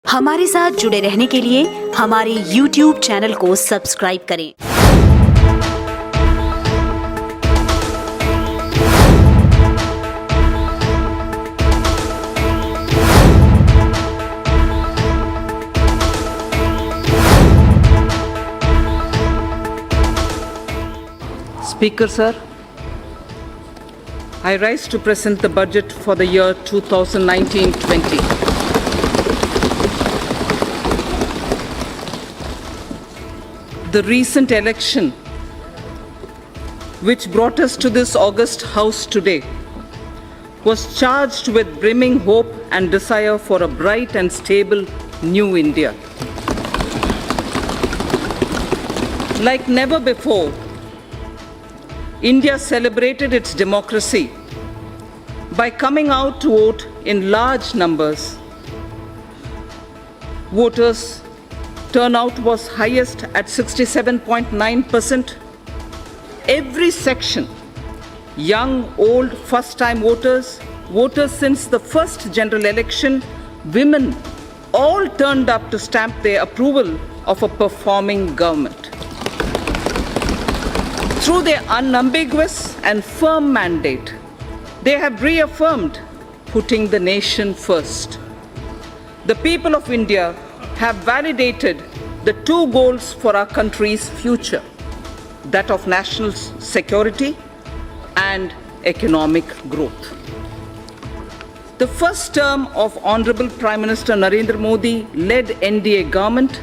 हमारे साथ जुड़े रहने के लिए हमारे YouTube चैनल को सब्सक्राइब करें। Speaker Sir, I rise to present the budget for the year 2019-20. The recent election, which brought us to this august house today, was charged with brimming hope and desire for a bright and stable new India. Like never before, India celebrated its democracy by coming out to vote in large numbers. Voters' turnout was highest at 67.9%. Every section, young, old, first-time voters, voters since the first general election, women, all turned up to stamp their approval of a performing government. Through their unambiguous and firm mandate, they have reaffirmed putting the nation first. The people of India have validated the two goals for our country's future, that of national security and economic growth. The first term of Honorable Prime Minister Narendra Modi-led NDA government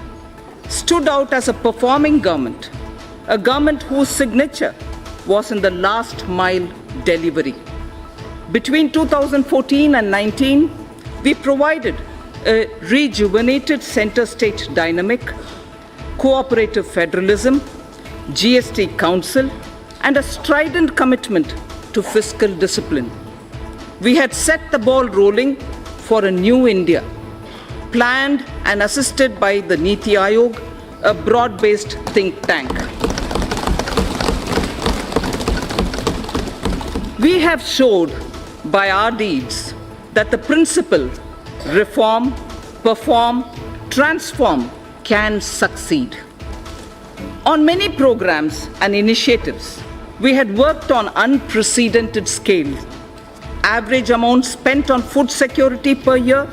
stood out as a performing government, a government whose signature was in the last mile delivery. Between 2014 and 19, we provided a rejuvenated center-state dynamic, cooperative federalism, GST Council, and a strident commitment to fiscal discipline. We had set the ball rolling for a new India, planned and assisted by the Niti Aayog, a broad-based think tank. We have showed by our deeds that the principle reform, perform, transform can succeed. On many programs and initiatives, we had worked on unprecedented scale. Average amount spent on food security per year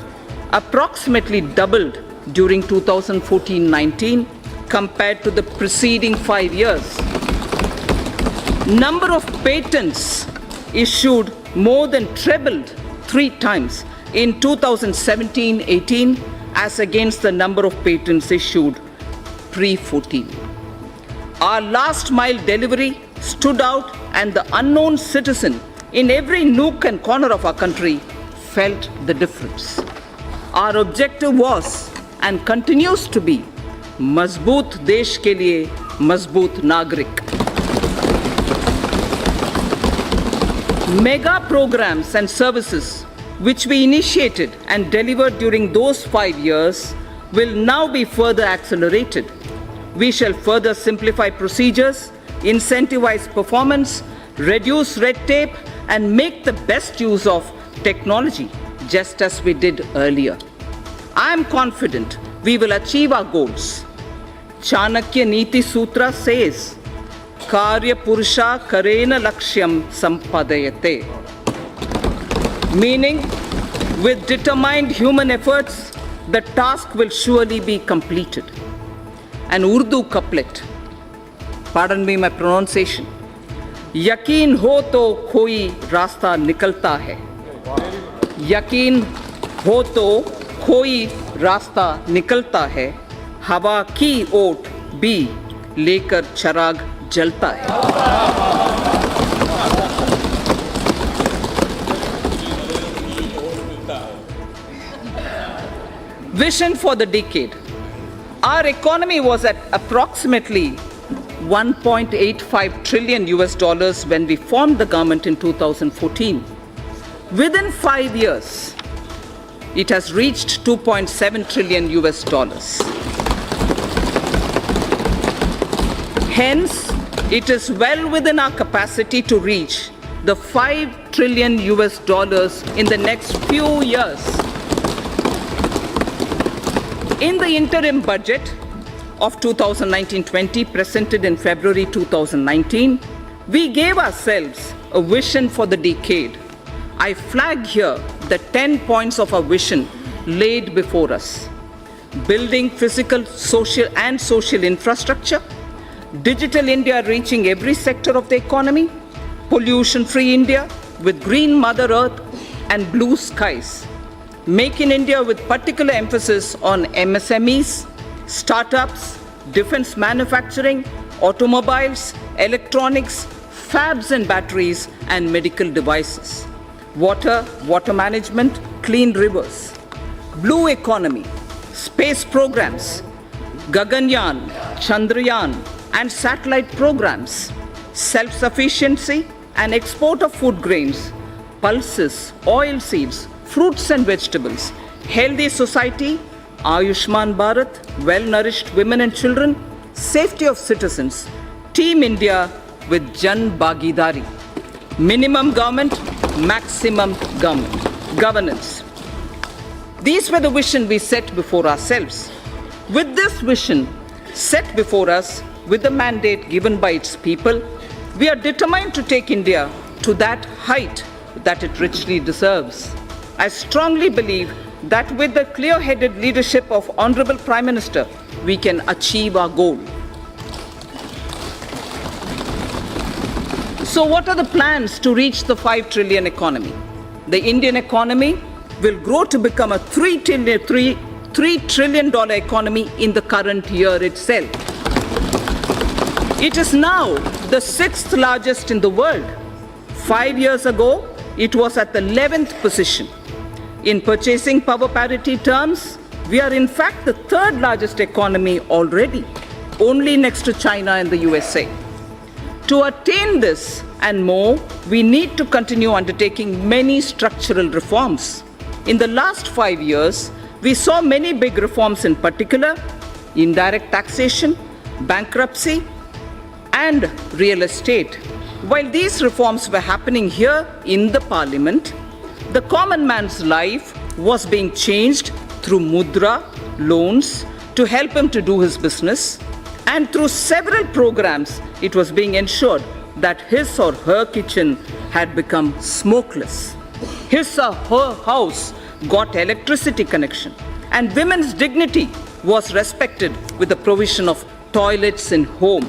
approximately doubled during 2014-19 compared to the preceding 5 years. Number of patents issued more than trebled 3 times in 2017-18 as against the number of patents issued pre-14. Our last mile delivery stood out, and the unknown citizen in every nook and corner of our country felt the difference. Our objective was and continues to be मजबूत देश के लिए मजबूत नागरिक. Mega programs and services which we initiated and delivered during those 5 years will now be further accelerated. We shall further simplify procedures, incentivize performance, reduce red tape, and make the best use of technology, just as we did earlier. I am confident we will achieve our goals. Chanakya Niti Sutra says, Karya Purusha Karena Lakshyam Sampadayate. Meaning, with determined human efforts, the task will surely be completed. An Urdu couplet, pardon me my pronunciation, Yakin ho to koi rasta nikalta hai. Yakin ho to koi rasta nikalta hai. Hawa ki oat bhi lekar charag jalta hai. Vision for the decade. Our economy was at approximately 1.85 trillion US dollars when we formed the government in 2014. Within 5 years, it has reached 2.7 trillion US dollars. Hence, it is well within our capacity to reach the 5 trillion US dollars in the next few years. In the interim budget of 2019-20 presented in February 2019, we gave ourselves a vision for the decade. I flag here the 10 points of our vision laid before us. Building physical, social infrastructure, Digital India reaching every sector of the economy, pollution-free India with green Mother Earth and blue skies, Make in India with particular emphasis on MSMEs, startups, defense manufacturing, automobiles, electronics, fabs and batteries, and medical devices. Water management, clean rivers. Blue economy, space programs, Gaganyaan, Chandrayaan, and satellite programs. Self-sufficiency and export of food grains, pulses, oil seeds, fruits and vegetables. Healthy society, Ayushman Bharat, well-nourished women and children, safety of citizens. Team India with Jan Bhagidari. Minimum government, maximum governance. These were the vision we set before ourselves. With this vision set before us, with the mandate given by its people, we are determined to take India to that height that it richly deserves. I strongly believe that with the clear-headed leadership of Honorable Prime Minister, we can achieve our goal. So what are the plans to reach the 5 trillion economy? The Indian economy will grow to become a $3 trillion economy in the current year itself. It is now the 6th largest in the world. 5 years ago, it was at the 11th position. In purchasing power parity terms, we are in fact the 3rd largest economy already, only next to China and the USA. To attain this and more, we need to continue undertaking many structural reforms. In the last 5 years, we saw many big reforms, in particular, indirect taxation, bankruptcy, and real estate. While these reforms were happening here in the parliament, the common man's life was being changed through mudra, loans, to help him to do his business, and through several programs, it was being ensured that his or her kitchen had become smokeless. His or her house got electricity connection, and women's dignity was respected with the provision of toilets in home.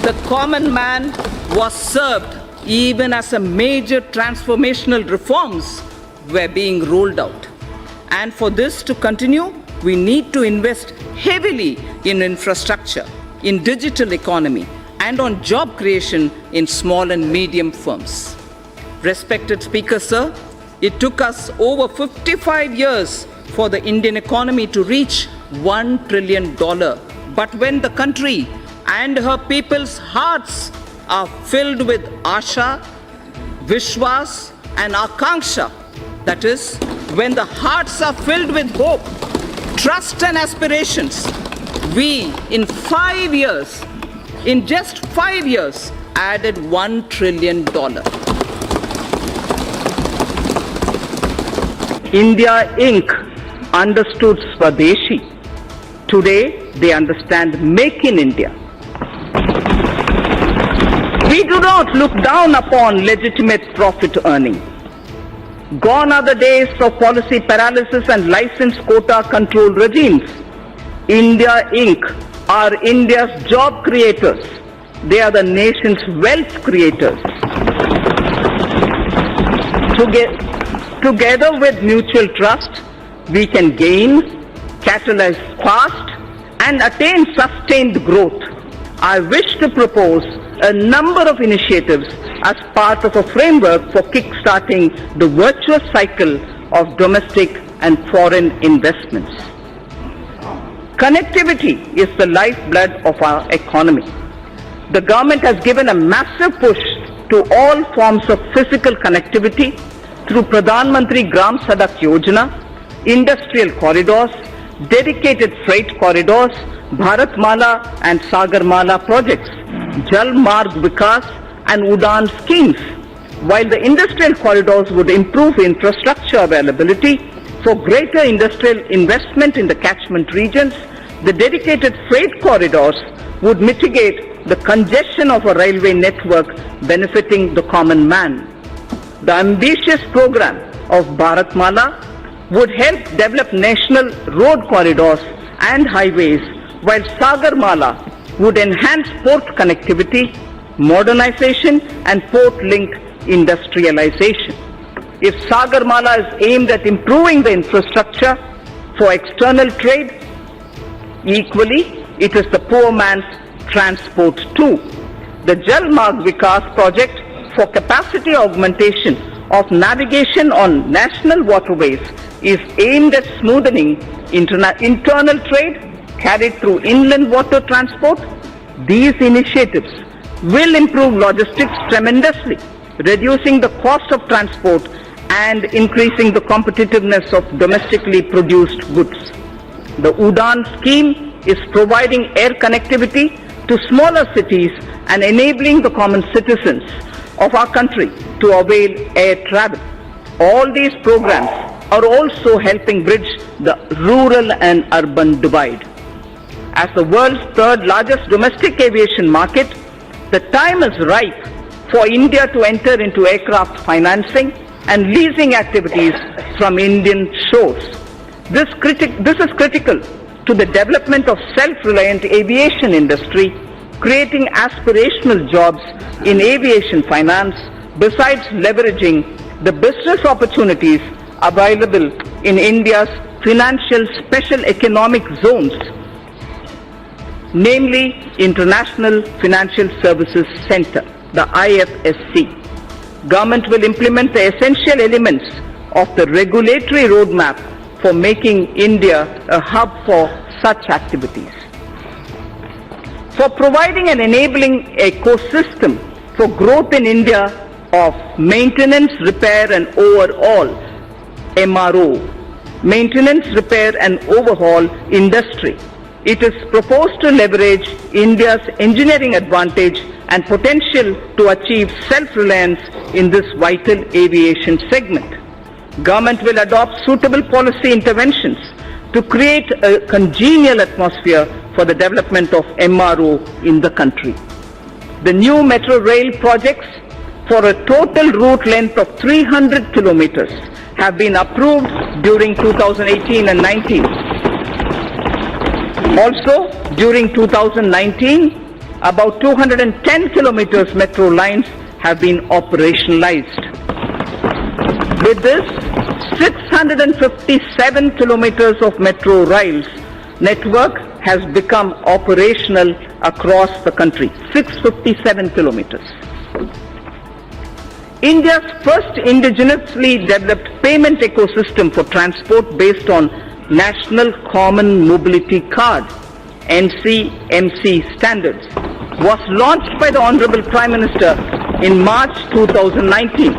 The common man was served even as a major transformational reforms were being rolled out. And for this to continue, we need to invest heavily in infrastructure, in digital economy, and on job creation in small and medium firms. Respected Speaker, sir, it took us over 55 years for the Indian economy to reach $1 trillion. But when the country and her people's hearts are filled with Asha, Vishwas, and Akanksha, that is, when the hearts are filled with hope, trust and aspirations, we in just 5 years, added $1 trillion. India Inc. understood Swadeshi. Today, they understand Make in India. We do not look down upon legitimate profit earning. Gone are the days of policy paralysis and license quota control regimes. India Inc. are India's job creators. They are the nation's wealth creators. Together with mutual trust, we can gain, catalyze fast, and attain sustained growth. I wish to propose a number of initiatives as part of a framework for kick-starting the virtuous cycle of domestic and foreign investments. Connectivity is the lifeblood of our economy. The government has given a massive push to all forms of physical connectivity through Pradhan Mantri Gram Sadak Yojana, industrial corridors, dedicated freight corridors, Bharatmala and Sagarmala projects, Jal Marg Vikas and Udan schemes. While the industrial corridors would improve infrastructure availability, for greater industrial investment in the catchment regions, the dedicated freight corridors would mitigate the congestion of a railway network benefiting the common man. The ambitious program of Bharatmala would help develop national road corridors and highways, while Sagarmala would enhance port connectivity, modernization and port link industrialization. If Sagarmala is aimed at improving the infrastructure for external trade, equally it is the poor man's transport too. The Jal Marg Vikas project for capacity augmentation of navigation on national waterways is aimed at smoothing internal trade carried through inland water transport. These initiatives will improve logistics tremendously, reducing the cost of transport and increasing the competitiveness of domestically produced goods. The UDAN scheme is providing air connectivity to smaller cities and enabling the common citizens of our country to avail air travel. All these programs are also helping bridge the rural and urban divide. As the world's third largest domestic aviation market, the time is ripe for India to enter into aircraft financing and leasing activities from Indian shores. This is critical to the development of self-reliant aviation industry, creating aspirational jobs in aviation finance, besides leveraging the business opportunities available in India's financial special economic zones, namely International Financial Services Center, the IFSC. Government will implement the essential elements of the regulatory roadmap for making India a hub for such activities. For providing an enabling ecosystem for growth in India of maintenance, repair and overhaul, MRO, maintenance, repair and overhaul industry, it is proposed to leverage India's engineering advantage and potential to achieve self-reliance in this vital aviation segment. Government will adopt suitable policy interventions to create a congenial atmosphere for the development of MRO in the country. The new metro rail projects for a total route length of 300 kilometers have been approved during 2018 and 19. Also, during 2019, about 210 kilometers metro lines have been operationalized. With this, 657 kilometers of metro rails network has become operational across the country. 657 kilometers. India's first indigenously developed payment ecosystem for transport based on National Common Mobility Card, NCMC standards, was launched by the Honorable Prime Minister in March 2019.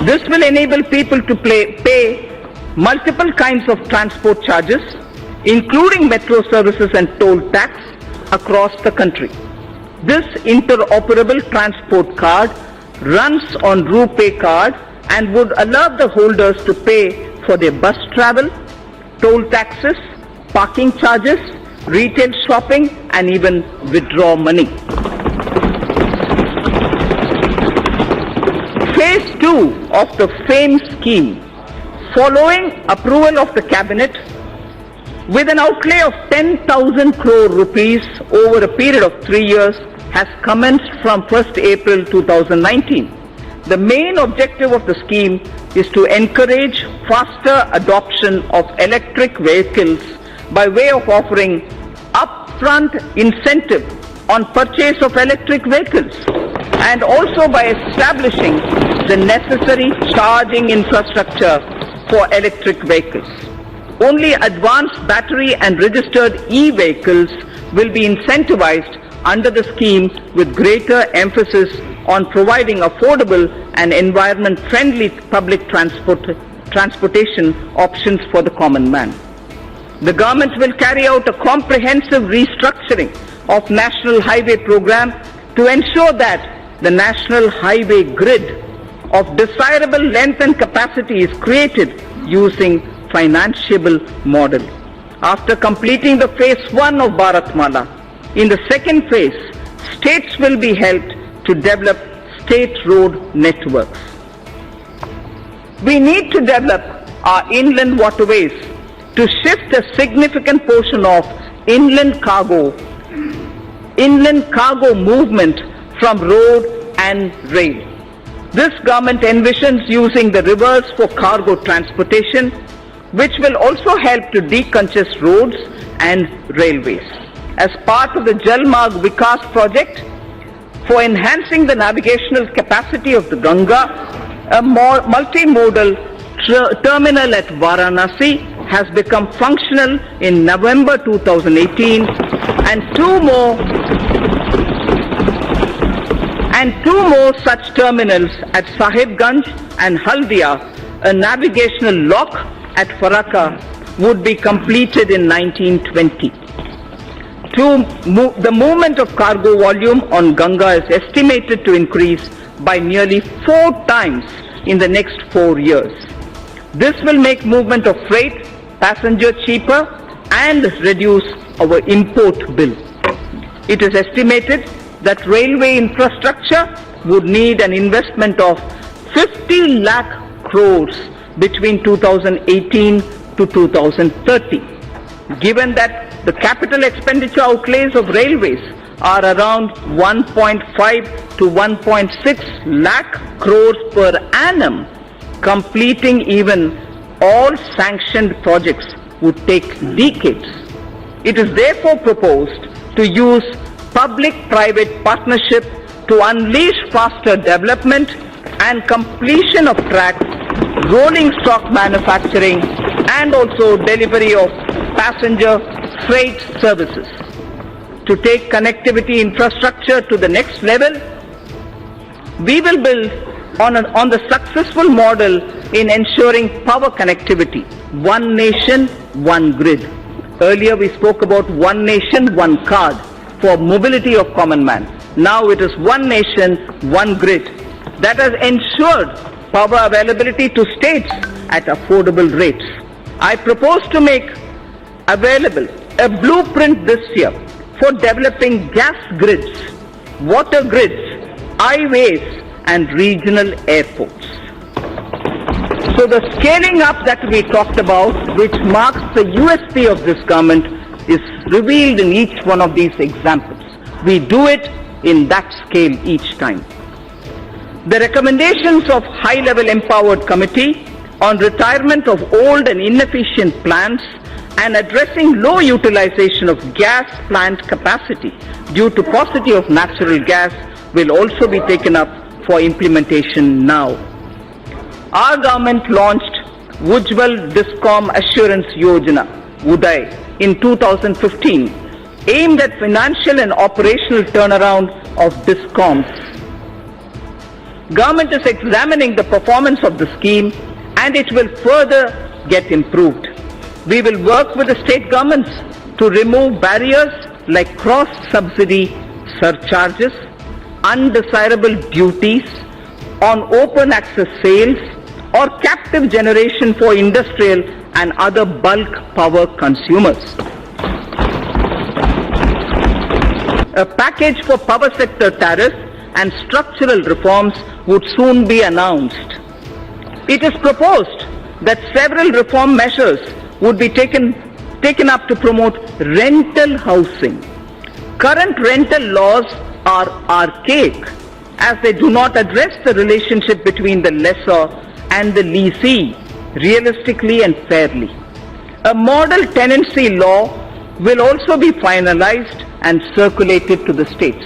This will enable people to pay multiple kinds of transport charges, including metro services and toll tax, across the country. This interoperable transport card runs on RuPay card and would allow the holders to pay for their bus travel, toll taxes, parking charges, retail shopping and even withdraw money. Phase 2 of the FAME scheme, following approval of the Cabinet, with an outlay of 10,000 crore rupees over a period of 3 years, has commenced from 1st April 2019. The main objective of the scheme is to encourage faster adoption of electric vehicles by way of offering upfront incentive on purchase of electric vehicles and also by establishing the necessary charging infrastructure for electric vehicles. Only advanced battery and registered e-vehicles will be incentivized under the scheme, with greater emphasis on providing affordable and environment-friendly public transportation options for the common man. The government will carry out a comprehensive restructuring of National Highway Program to ensure that the National Highway grid of desirable length and capacity is created using financeable model. After completing the phase 1 of Bharatmala, in the second phase, states will be helped to develop state road networks. We need to develop our inland waterways to shift a significant portion of inland cargo movement from road and rail. This government envisions using the rivers for cargo transportation, which will also help to decongest roads and railways. As part of the Jalmarg Vikas project, for enhancing the navigational capacity of the Ganga, a multimodal terminal at Varanasi has become functional in November 2018, and two more such terminals at Sahibganj and Haldia, a navigational lock at Farakka, would be completed in 1920. The movement of cargo volume on Ganga is estimated to increase by nearly 4 times in the next 4 years. This will make movement of freight, passenger cheaper and reduce our import bill. It is estimated that railway infrastructure would need an investment of 50 lakh crores between 2018 to 2030. Given that the capital expenditure outlays of railways are around 1.5 to 1.6 lakh crores per annum, completing even all sanctioned projects would take decades. It is therefore proposed to use public-private partnership to unleash faster development and completion of tracks, rolling stock manufacturing, and also delivery of passenger freight services. To take connectivity infrastructure to the next level, we will build on the successful model in ensuring power connectivity. One nation, one grid. Earlier we spoke about one nation, one card for mobility of common man. Now it is one nation, one grid that has ensured power availability to states at affordable rates. I propose to make available a blueprint this year for developing gas grids, water grids, highways and regional airports. So the scaling up that we talked about, which marks the USP of this government, is revealed in each one of these examples. We do it in that scale each time. The recommendations of high-level empowered committee on retirement of old and inefficient plants and addressing low utilization of gas plant capacity due to paucity of natural gas will also be taken up for implementation now. Our government launched Ujjwal Discom Assurance Yojana, UDAY, in 2015, aimed at financial and operational turnaround of discoms. Government is examining the performance of the scheme and it will further get improved. We will work with the state governments to remove barriers like cross-subsidy surcharges, undesirable duties on open access sales or captive generation for industrial and other bulk power consumers. A package for power sector tariffs and structural reforms would soon be announced. It is proposed that several reform measures would be taken up to promote rental housing. Current rental laws are archaic as they do not address the relationship between the lessor and the leasee realistically and fairly. A model tenancy law will also be finalized and circulated to the states.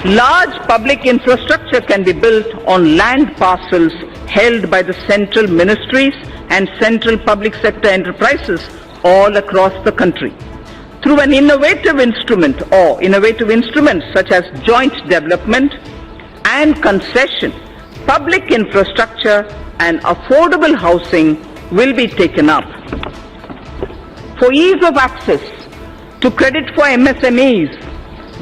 Large public infrastructure can be built on land parcels held by the central ministries and central public sector enterprises all across the country. Through an innovative instruments such as joint development and concession, public infrastructure and affordable housing will be taken up. For ease of access to credit for MSMEs,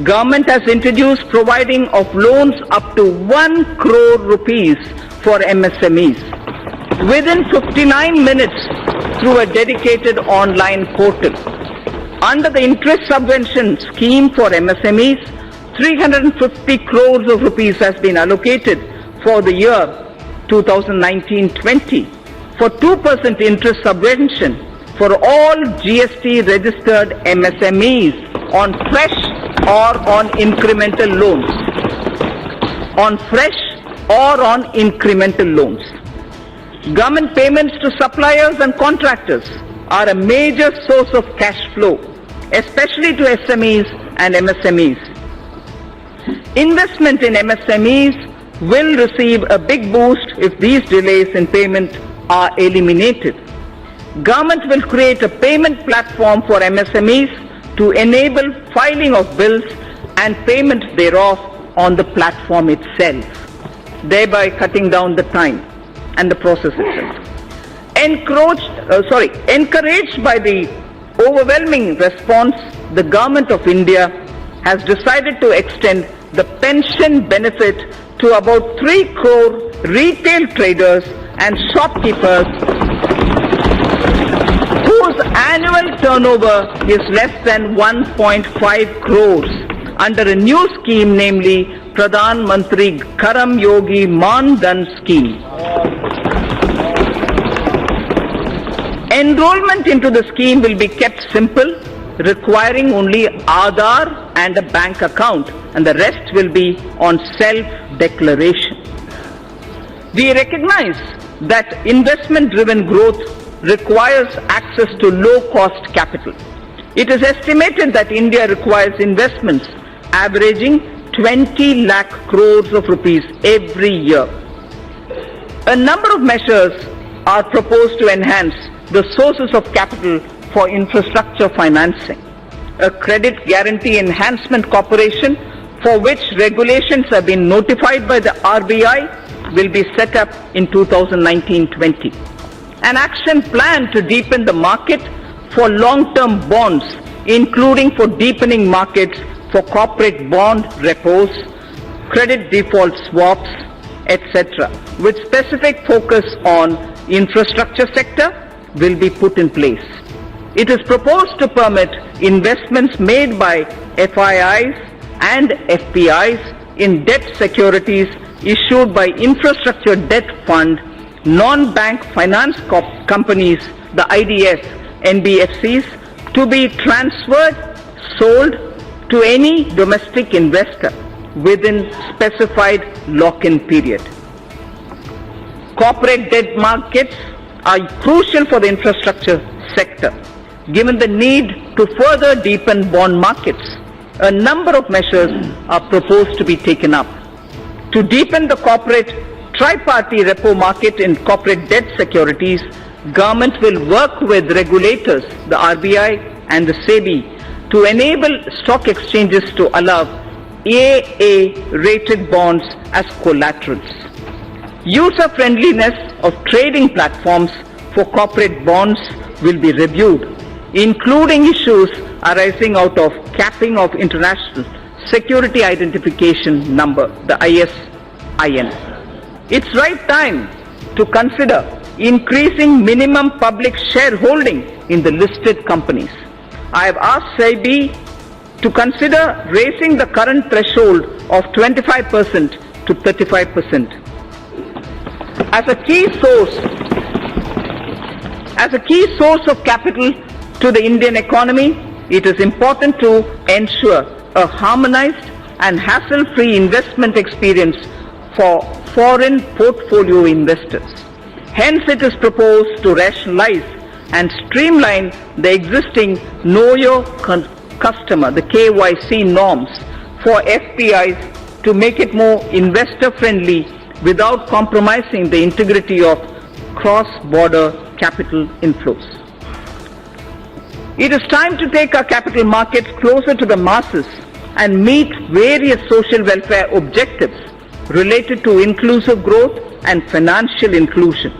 Government has introduced providing of loans up to 1 crore rupees for MSMEs. within 59 minutes through a dedicated online portal. Under the interest subvention scheme for MSMEs, 350 crores of rupees has been allocated for the year 2019-20 for 2% interest subvention for all GST registered MSMEs on fresh or on incremental loans. On fresh or on incremental loans. Government payments to suppliers and contractors are a major source of cash flow, especially to SMEs and MSMEs. Investment in MSMEs will receive a big boost if these delays in payment are eliminated. Government will create a payment platform for MSMEs to enable filing of bills and payment thereof on the platform itself, thereby cutting down the time and the process itself. Encouraged by the overwhelming response, the Government of India has decided to extend the pension benefit to about 3 crore retail traders and shopkeepers whose annual turnover is less than 1.5 crores under a new scheme, namely Pradhan Mantri Karam Yogi Man Dhan scheme. Enrollment into the scheme will be kept simple, requiring only Aadhaar and a bank account, and the rest will be on self-declaration. We recognize that investment-driven growth requires access to low-cost capital. It is estimated that India requires investments averaging 20 lakh crores of rupees every year. A number of measures are proposed to enhance the sources of capital for infrastructure financing. A credit guarantee enhancement corporation, for which regulations have been notified by the RBI, will be set up in 2019-20. An action plan to deepen the market for long-term bonds, including for deepening markets for corporate bond repos, credit default swaps, etc., with specific focus on infrastructure sector, will be put in place. It is proposed to permit investments made by FIIs and FPIs in debt securities issued by Infrastructure Debt Fund, non-bank finance companies, the IDS, NBFCs, to be transferred, sold to any domestic investor within specified lock-in period. Corporate debt markets are crucial for the infrastructure sector, given the need to further deepen bond markets. A number of measures are proposed to be taken up. To deepen the corporate tripartite repo market in corporate debt securities, government will work with regulators, the RBI and the SEBI, to enable stock exchanges to allow AA-rated bonds as collaterals. User-friendliness of trading platforms for corporate bonds will be reviewed, including issues arising out of capping of International Security Identification Number, the ISIN. It's right time to consider increasing minimum public shareholding in the listed companies. I have asked SEBI to consider raising the current threshold of 25% to 35%. As a key source of capital to the Indian economy, it is important to ensure a harmonized and hassle-free investment experience for foreign portfolio investors. Hence, it is proposed to rationalize and streamline the existing Know Your Customer, the KYC norms for FPIs to make it more investor-friendly without compromising the integrity of cross-border capital inflows. It is time to take our capital markets closer to the masses and meet various social welfare objectives related to inclusive growth and financial inclusion.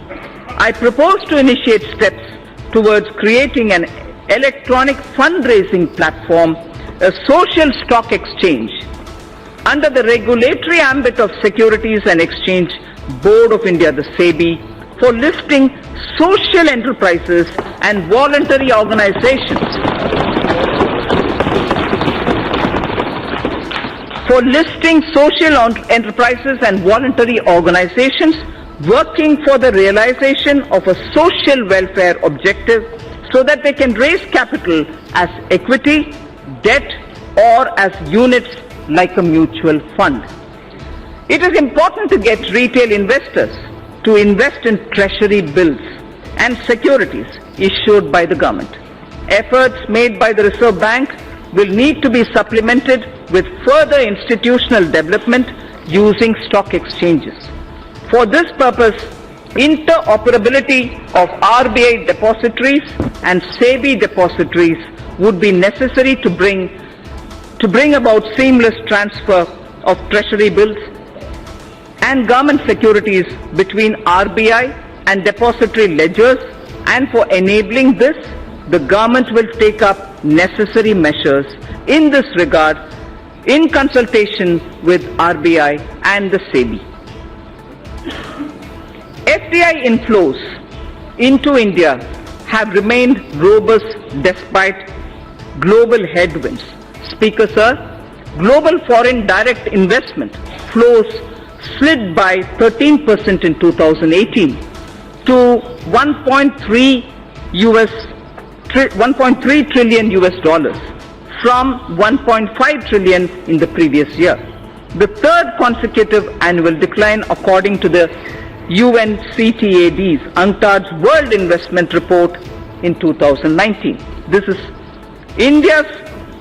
I propose to initiate steps towards creating an electronic fundraising platform, a social stock exchange, under the regulatory ambit of Securities and Exchange Board of India, the SEBI, for listing social enterprises and voluntary organizations. For listing social enterprises and voluntary organizations working for the realization of a social welfare objective so that they can raise capital as equity, debt, or as units like a mutual fund. It is important to get retail investors to invest in treasury bills and securities issued by the government. Efforts made by the Reserve Bank will need to be supplemented with further institutional development using stock exchanges. For this purpose, interoperability of RBI depositories and SEBI depositories would be necessary to bring about seamless transfer of treasury bills and government securities between RBI and depository ledgers, and for enabling this, the government will take up necessary measures in this regard in consultation with RBI and the SEBI. FDI inflows into India have remained robust despite global headwinds. Speaker, sir, global foreign direct investment flows slid by 13% in 2018 to 1.3 trillion US dollars from 1.5 trillion in the previous year. The third consecutive annual decline according to the UNCTAD's UNCTAD's World Investment Report in 2019. This is India's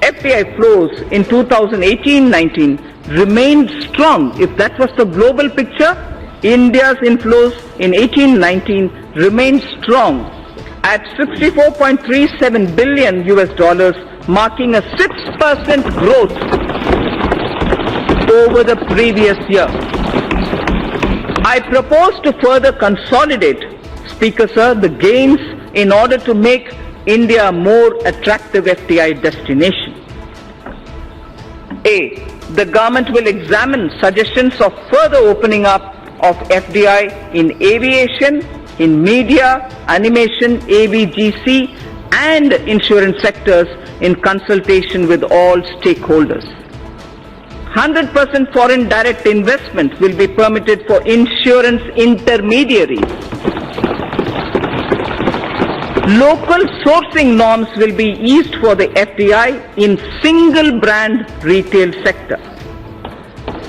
FDI flows in 2018-19 remained strong. If that was the global picture, India's inflows in 18-19 remained strong at 64.37 billion US dollars, marking a 6% growth over the previous year. I propose to further consolidate, Speaker, sir, the gains in order to make India a more attractive FDI destination. A. The government will examine suggestions of further opening up of FDI in aviation, in media, animation, AVGC, and insurance sectors in consultation with all stakeholders. 100% foreign direct investment will be permitted for insurance intermediaries. Local sourcing norms will be eased for the FDI in single brand retail sector.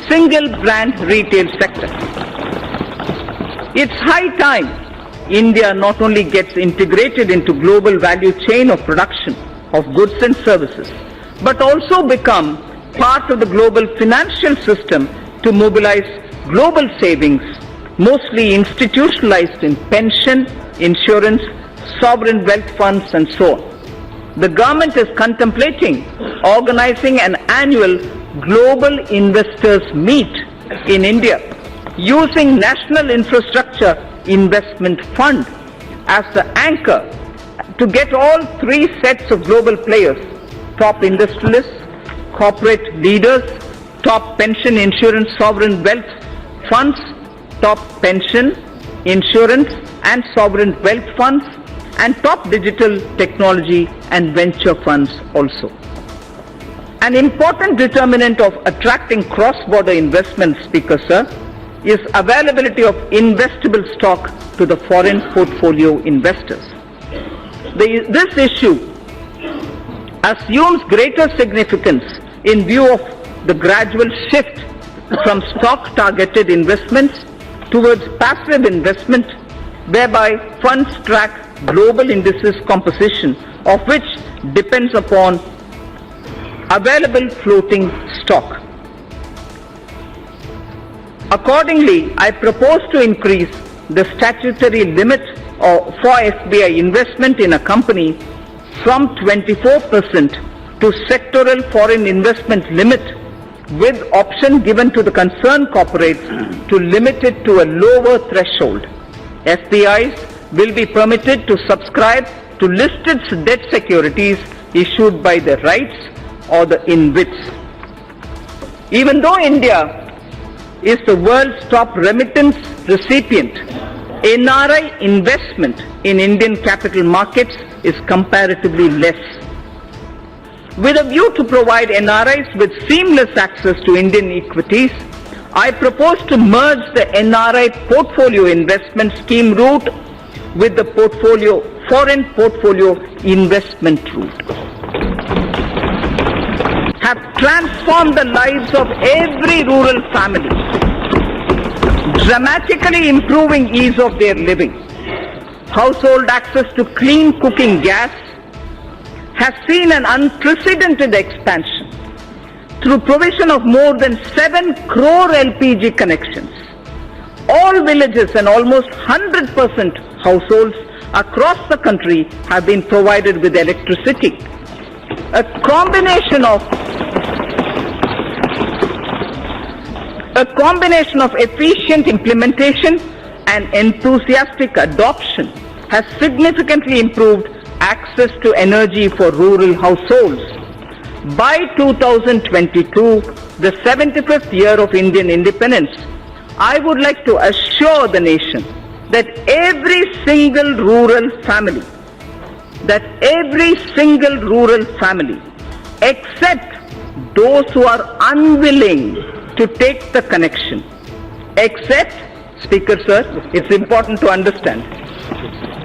Single brand retail sector. It's high time India not only gets integrated into global value chain of production of goods and services, but also become part of the global financial system to mobilize global savings, mostly institutionalized in pension, insurance, sovereign wealth funds, and so on. The government is contemplating organizing an annual global investors meet in India using National Infrastructure Investment Fund as the anchor to get all three sets of global players, top industrialists, corporate leaders, top pension, insurance, sovereign wealth funds, top pension, insurance and sovereign wealth funds, and top digital technology and venture funds also. An important determinant of attracting cross-border investment, Speaker, sir, is availability of investable stock to the foreign portfolio investors. This issue assumes greater significance in view of the gradual shift from stock-targeted investments towards passive investment, whereby funds track global indices composition, of which depends upon available floating stock. Accordingly, I propose to increase the statutory limit for FDI investment in a company from 24% to sectoral foreign investment limit, with option given to the concerned corporates to limit it to a lower threshold. FDIs will be permitted to subscribe to listed debt securities issued by the REITs or the InvITs. Even though India is the world's top remittance recipient NRI investment in Indian capital markets is comparatively less. With a view to provide NRIs with seamless access to Indian equities, I propose to merge the NRI portfolio investment scheme route with the foreign portfolio investment route. Have transformed the lives of every rural family, dramatically improving ease of their living. Household access to clean cooking gas has seen an unprecedented expansion through provision of more than 7 crore LPG connections. All villages and almost 100% households across the country have been provided with electricity. A combination of efficient implementation and enthusiastic adoption has significantly improved access to energy for rural households. By 2022, the 75th year of Indian independence, I would like to assure the nation that every single rural family, except those who are unwilling to take the connection, Speaker Sir, it's important to understand,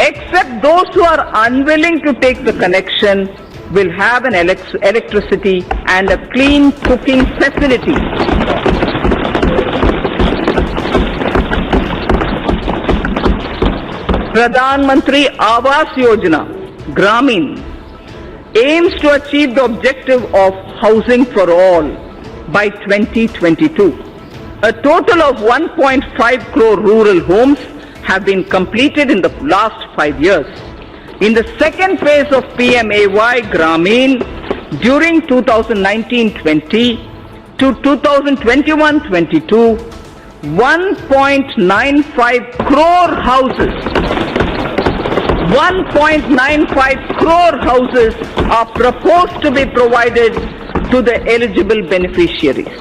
except those who are unwilling to take the connection will have an electricity and a clean cooking facility. Pradhan Mantri Awas Yojana, Gramin, aims to achieve the objective of housing for all by 2022. A total of 1.5 crore rural homes have been completed in the last 5 years. In the second phase of PMAY Gramin, during 2019-20 to 2021-22, 1.95 crore houses are proposed to be provided to the eligible beneficiaries.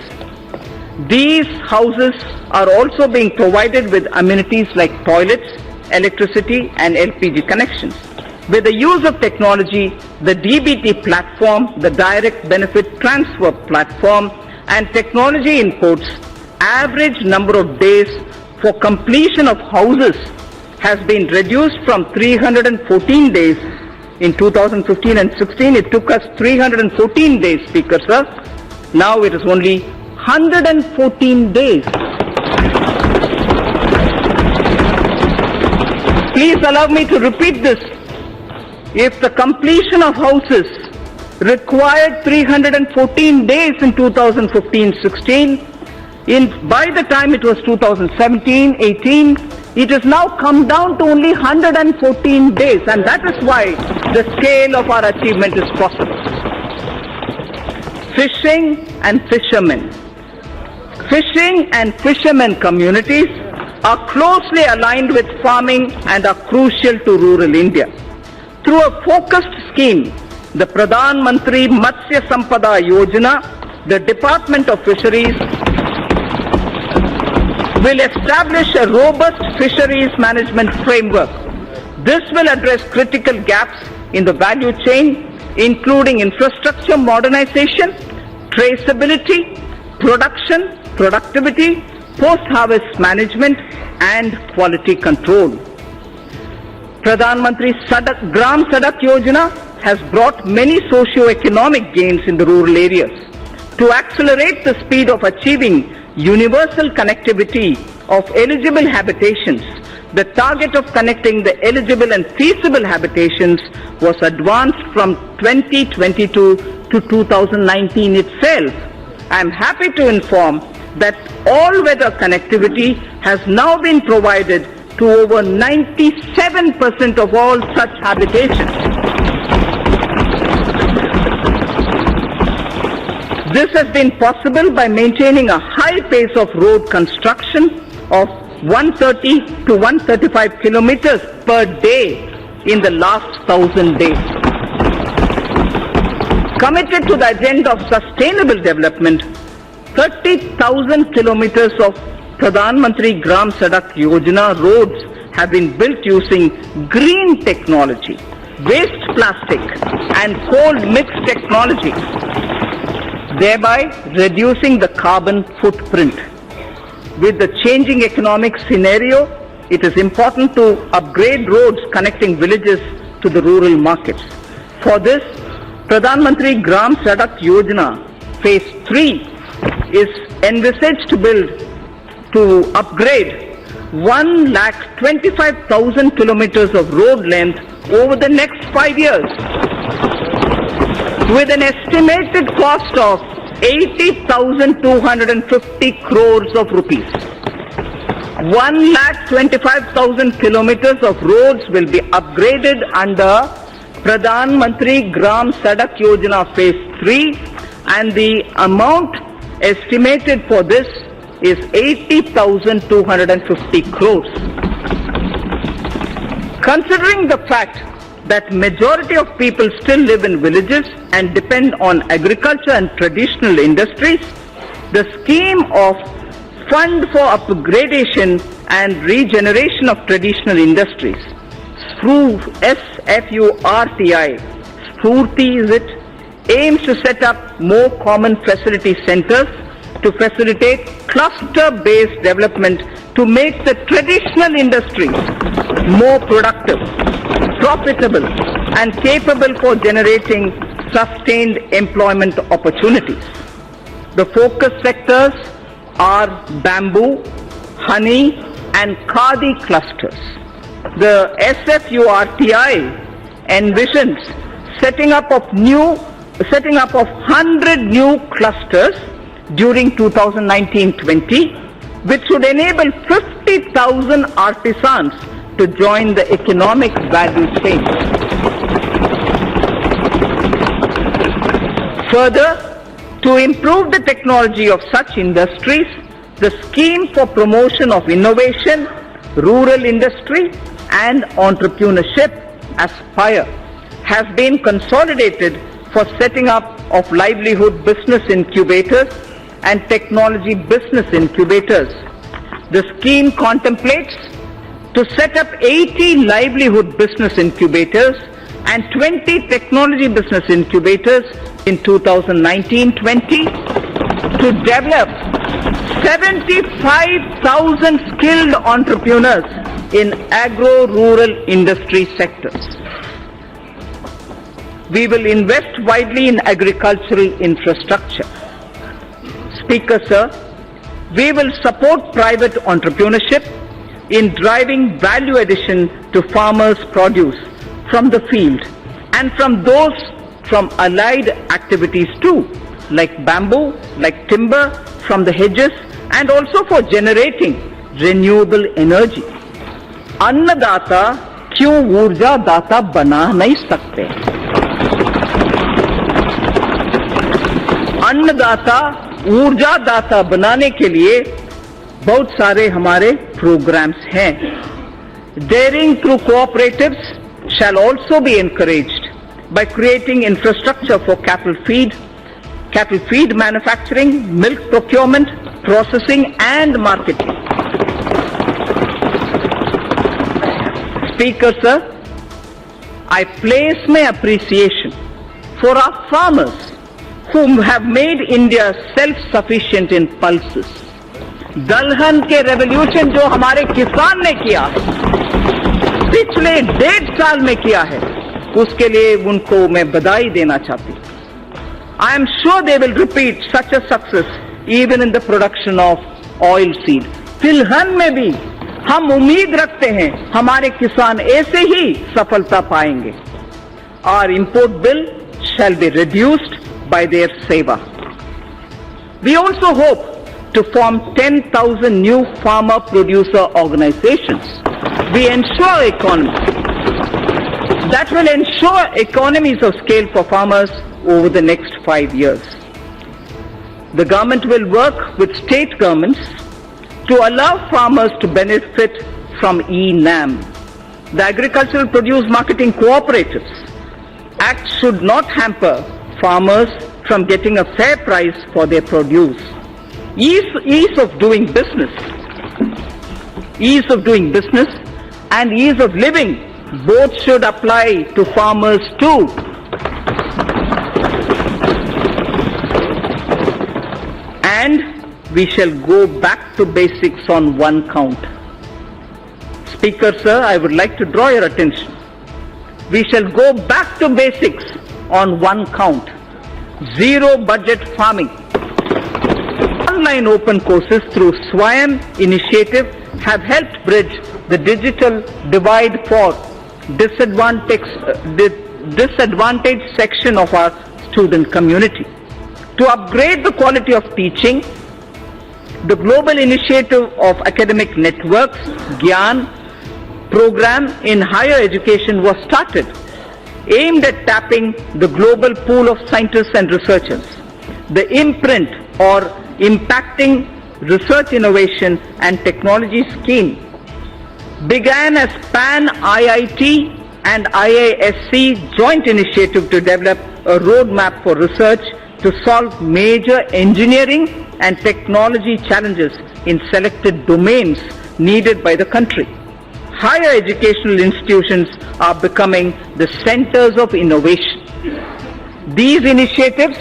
These houses are also being provided with amenities like toilets, electricity and LPG connections. With the use of technology, the DBT platform, the Direct Benefit Transfer platform and technology inputs, average number of days for completion of houses has been reduced from 314 days in 2015 and 16. It took us 314 days, Speaker Sir. Now it is only 114 days. Please allow me to repeat this. If the completion of houses required 314 days in 2015-16, by the time it was 2017-18, it has now come down to only 114 days, and that is why the scale of our achievement is possible. Fishing and fishermen communities are closely aligned with farming and are crucial to rural India. Through a focused scheme, the Pradhan Mantri Matsya Sampada Yojana, the Department of Fisheries will establish a robust fisheries management framework. This will address critical gaps in the value chain, including infrastructure modernization, traceability, production, productivity, post-harvest management, and quality control. Pradhan Mantri Gram Sadak Yojana has brought many socio-economic gains in the rural areas. To accelerate the speed of achieving universal connectivity of eligible habitations, the target of connecting the eligible and feasible habitations was advanced from 2022 to 2019 itself. I am happy to inform that all-weather connectivity has now been provided to over 97% of all such habitations. This has been possible by maintaining a high pace of road construction of 130 to 135 kilometers per day in the last 1,000 days. Committed to the agenda of sustainable development, 30,000 kilometers of Pradhan Mantri Gram Sadak Yojana roads have been built using green technology, waste plastic and cold mix technology, thereby reducing the carbon footprint. With the changing economic scenario, it is important to upgrade roads connecting villages to the rural markets. For this, Pradhan Mantri Gram Sadak Yojana Phase 3 is envisaged to upgrade 1,25,000 kilometers of road length over the next 5 years, with an estimated cost of 80,250 crores of rupees. 1,25,000 kilometers of roads will be upgraded under Pradhan Mantri Gram Sadak Yojana Phase 3, and the amount estimated for this is 80,250 crores. Considering the fact that majority of people still live in villages and depend on agriculture and traditional industries, the scheme of Fund for Upgradation and Regeneration of Traditional Industries, SFURTI, Spurti is it, aims to set up more common facility centers to facilitate cluster-based development to make the traditional industries more productive, profitable and capable for generating sustained employment opportunities. The focus sectors are bamboo, honey and khadi clusters. The SFURTI envisions setting up of 100 new clusters during 2019-20, which should enable 50,000 artisans to join the economic value chain. Further, to improve the technology of such industries, the scheme for promotion of innovation, rural industry and entrepreneurship, ASPIRE, has been consolidated for setting up of livelihood business incubators and technology business incubators. The scheme contemplates to set up 80 livelihood business incubators and 20 technology business incubators in 2019-20 to develop 75,000 skilled entrepreneurs in agro-rural industry sectors. We will invest widely in agricultural infrastructure. Speaker, sir, we will support private entrepreneurship in driving value addition to farmers' produce from the field and from those from allied activities too, like bamboo, like timber from the hedges, and also for generating renewable energy. अन्नदाता क्यों ऊर्जा दाता बना नहीं सकते? अन्नदाता ऊर्जा दाता बनाने के लिए बहुत सारे हमारे प्रोग्राम्स हैं. Daring through cooperatives shall also be encouraged by creating infrastructure for cattle feed manufacturing, milk procurement, processing and marketing. Speaker, sir, I place my appreciation for our farmers whom have made India self-sufficient in pulses. दलहन के revolution जो हमारे किसान ने किया पिछले 1.5 साल में किया है, उसके लिए उनको मैं बधाई देना चाहती हूँ. I am sure they will repeat such a success even in the production of oil seed. तिलहन में भी हम उम्मीद रखते हैं हमारे किसान ऐसे ही सफलता पाएंगे. Our import bill shall be reduced by their seva. We also hope to form 10,000 new farmer producer organizations. We ensure that will ensure economies of scale for farmers over the next 5 years. The government will work with state governments to allow farmers to benefit from e-NAM. The Agricultural Produce Marketing Cooperatives Act should not hamper farmers from getting a fair price for their produce. Ease of doing business and ease of living both should apply to farmers too. And we shall go back to basics on one count. Speaker, sir, I would like to draw your attention. We shall go back to basics on one count. Zero budget farming. Online open courses through Swayam initiative have helped bridge the digital divide for disadvantaged section of our student community. To upgrade the quality of teaching, the global initiative of academic networks, GYAN, program in higher education was started, aimed at tapping the global pool of scientists and researchers. The imprint or impacting research innovation and technology scheme began as Pan IIT and IISc joint initiative to develop a roadmap for research to solve major engineering and technology challenges in selected domains needed by the country. Higher educational institutions are becoming the centers of innovation. These initiatives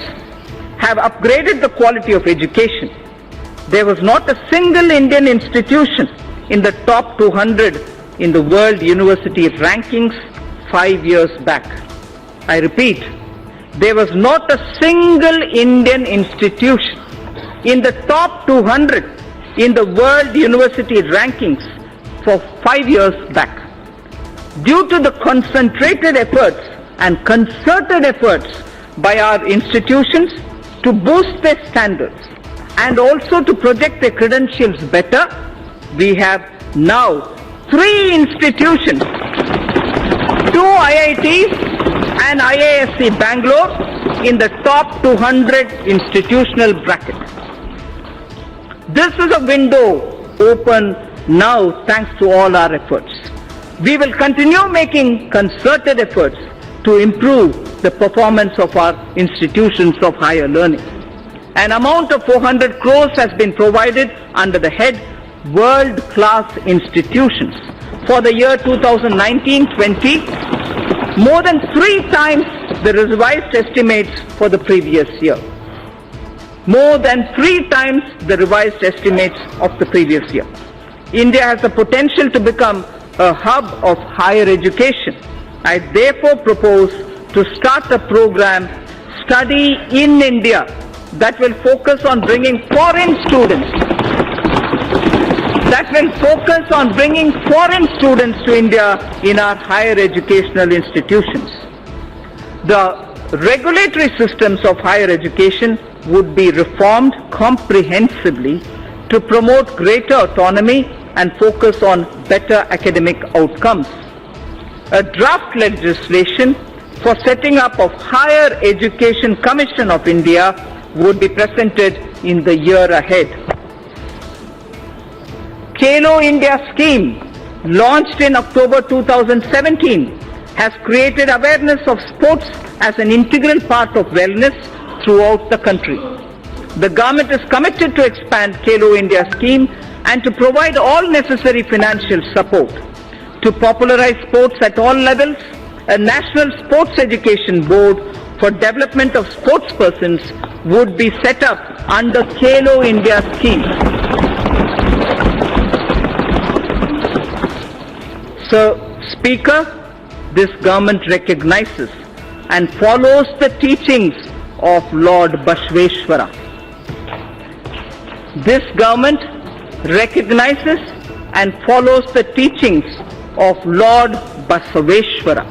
have upgraded the quality of education. There was not a single Indian institution in the top 200 in the World University Rankings 5 years back. I repeat, there was not a single Indian institution in the top 200 in the World University Rankings for 5 years back. Due to the concentrated efforts and concerted efforts by our institutions to boost their standards and also to project their credentials better, we have now 3 institutions, 2 IITs and IISc Bangalore in the top 200 institutional bracket. This is a window open now thanks to all our efforts. We will continue making concerted efforts to improve the performance of our institutions of higher learning. An amount of 400 crores has been provided under the head World-Class Institutions for the year 2019-20, more than 3 times the revised estimates for the previous year. More than 3 times the revised estimates of the previous year. India has the potential to become a hub of higher education. I therefore propose to start a program, Study in India, that will focus on bringing foreign students to India in our higher educational institutions. The regulatory systems of higher education would be reformed comprehensively to promote greater autonomy and focus on better academic outcomes. A draft legislation for setting up of Higher Education Commission of India would be presented in the year ahead. Khelo India scheme, launched in October 2017, has created awareness of sports as an integral part of wellness throughout the country. The government is committed to expand Khelo India scheme and to provide all necessary financial support. To popularize sports at all levels, a National Sports Education Board for development of sportspersons would be set up under Khelo India scheme. So, Speaker, this government recognizes and follows the teachings of Lord Bashveshwara. This government recognizes and follows the teachings of Lord Basaveshwara,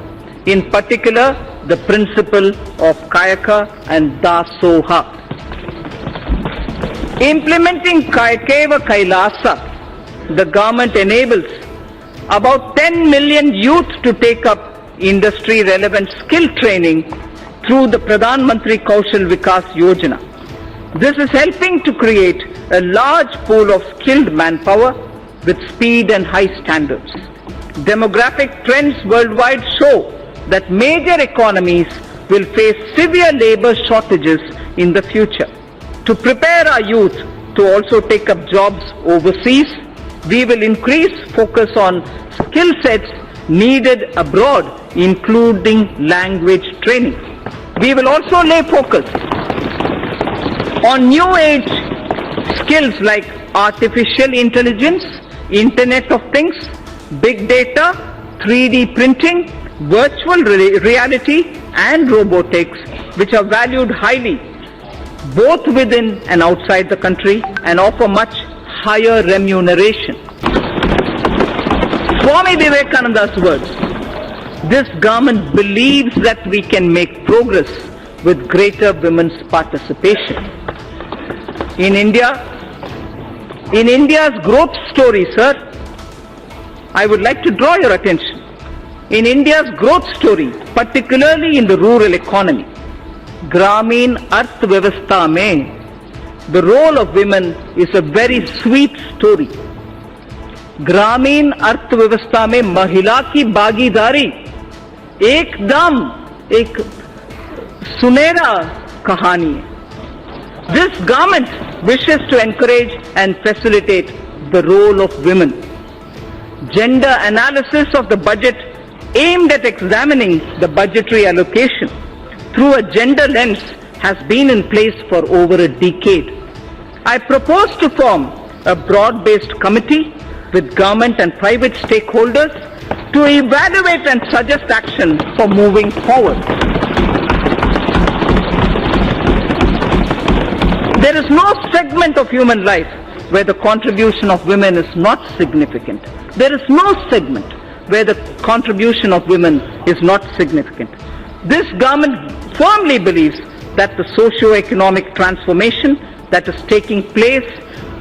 in particular the principle of Kayaka and Dasoha. Implementing Kayakeva Kailasa, the government enables about 10 million youth to take up industry-relevant skill training through the Pradhan Mantri Kaushal Vikas Yojana. This is helping to create a large pool of skilled manpower with speed and high standards. Demographic trends worldwide show that major economies will face severe labor shortages in the future. To prepare our youth to also take up jobs overseas, we will increase focus on skill sets needed abroad, including language training. We will also lay focus on new age skills like artificial intelligence, Internet of Things, big data, 3D printing, virtual reality and robotics, which are valued highly both within and outside the country and offer much higher remuneration. Swami Vivekananda's words, this government believes that we can make progress with greater women's participation. In India's growth story, sir, I would like to draw your attention. In India's growth story, particularly in the rural economy, Gramin Arthvyavastha mein, the role of women is a very sweet story. ग्रामीण अर्थव्यवस्था में महिला की भागीदारी एकदम एक सुनहरा कहानी है. This government wishes to encourage and facilitate the role of women. Gender analysis of the budget aimed at examining the budgetary allocation through a gender lens has been in place for over a decade. I propose to form a broad-based committee with government and private stakeholders to evaluate and suggest action for moving forward. There is no segment of human life where the contribution of women is not significant. There is no segment where the contribution of women is not significant. This government firmly believes that the socio-economic transformation that is taking place,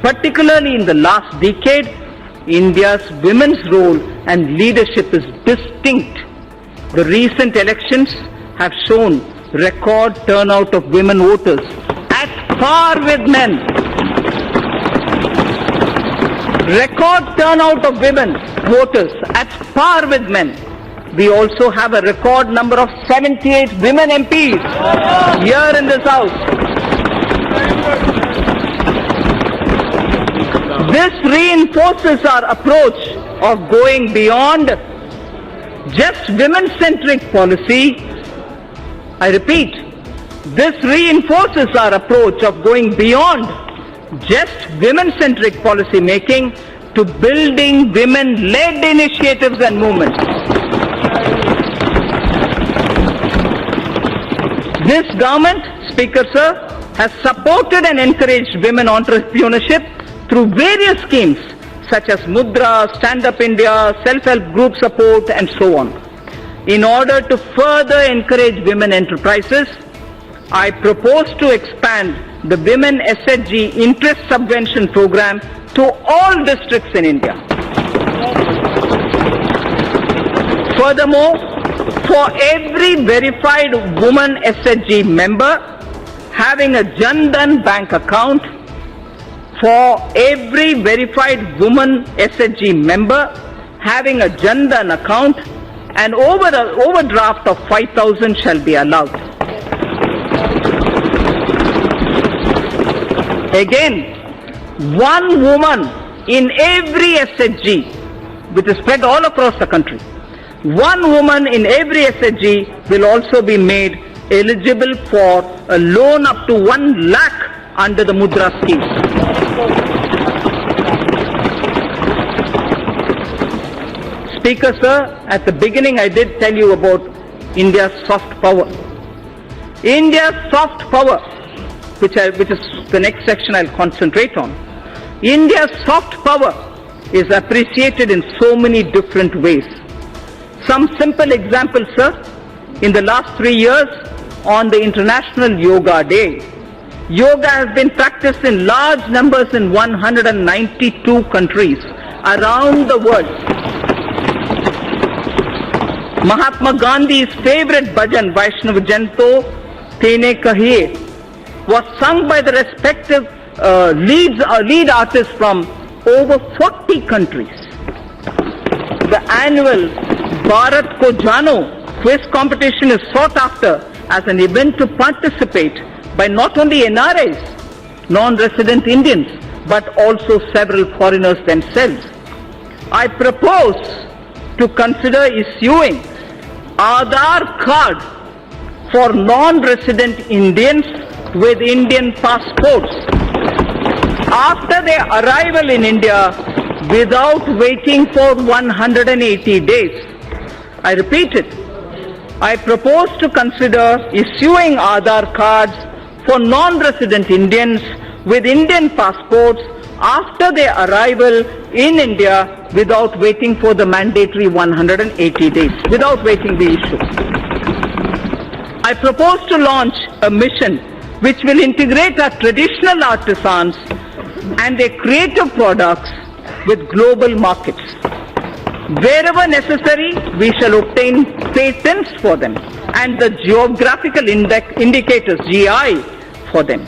particularly in the last decade, India's women's role and leadership is distinct. The recent elections have shown record turnout of women voters at par with men. Record turnout of women voters at par with men. We also have a record number of 78 women MPs here in this house. This reinforces our approach of going beyond just women-centric policy. I repeat, this reinforces our approach of going beyond just women-centric policy making to building women-led initiatives and movements. This government, Speaker Sir, has supported and encouraged women entrepreneurship through various schemes such as Mudra, Stand Up India, Self-Help Group Support and so on. In order to further encourage women enterprises, I propose to expand the Women SHG Interest Subvention Program to all districts in India. Furthermore, for every verified woman SHG member having a Jan Dhan bank account, for every verified woman SHG member having a Jan Dhan account, an overdraft of 5,000 shall be allowed. Again, one woman in every SHG, which is spread all across the country, one woman in every SHG will also be made eligible for a loan up to 1 lakh under the Mudra scheme. Speaker Sir, at the beginning I did tell you about India's soft power. India's soft power, which is the next section I'll concentrate on. India's soft power is appreciated in so many different ways. Some simple examples, sir. In the last 3 years, on the International Yoga Day, yoga has been practiced in large numbers in 192 countries around the world. Mahatma Gandhi's favorite bhajan, Vaishnav Janto Tene Kahiye, was sung by the respective lead artists from over 40 countries. The annual Bharat Ko Jano quiz competition is sought after as an event to participate by not only NRIs, non-resident Indians, but also several foreigners themselves. I propose to consider issuing Aadhaar card for non-resident Indians with Indian passports after their arrival in India without waiting for 180 days. I repeat it. I propose to consider issuing Aadhaar cards for non-resident Indians with Indian passports after their arrival in India without waiting for the mandatory 180 days, without waiting the issue. I propose to launch a mission which will integrate our traditional artisans and their creative products with global markets. Wherever necessary, we shall obtain patents for them and the geographical indicators, GI, for them.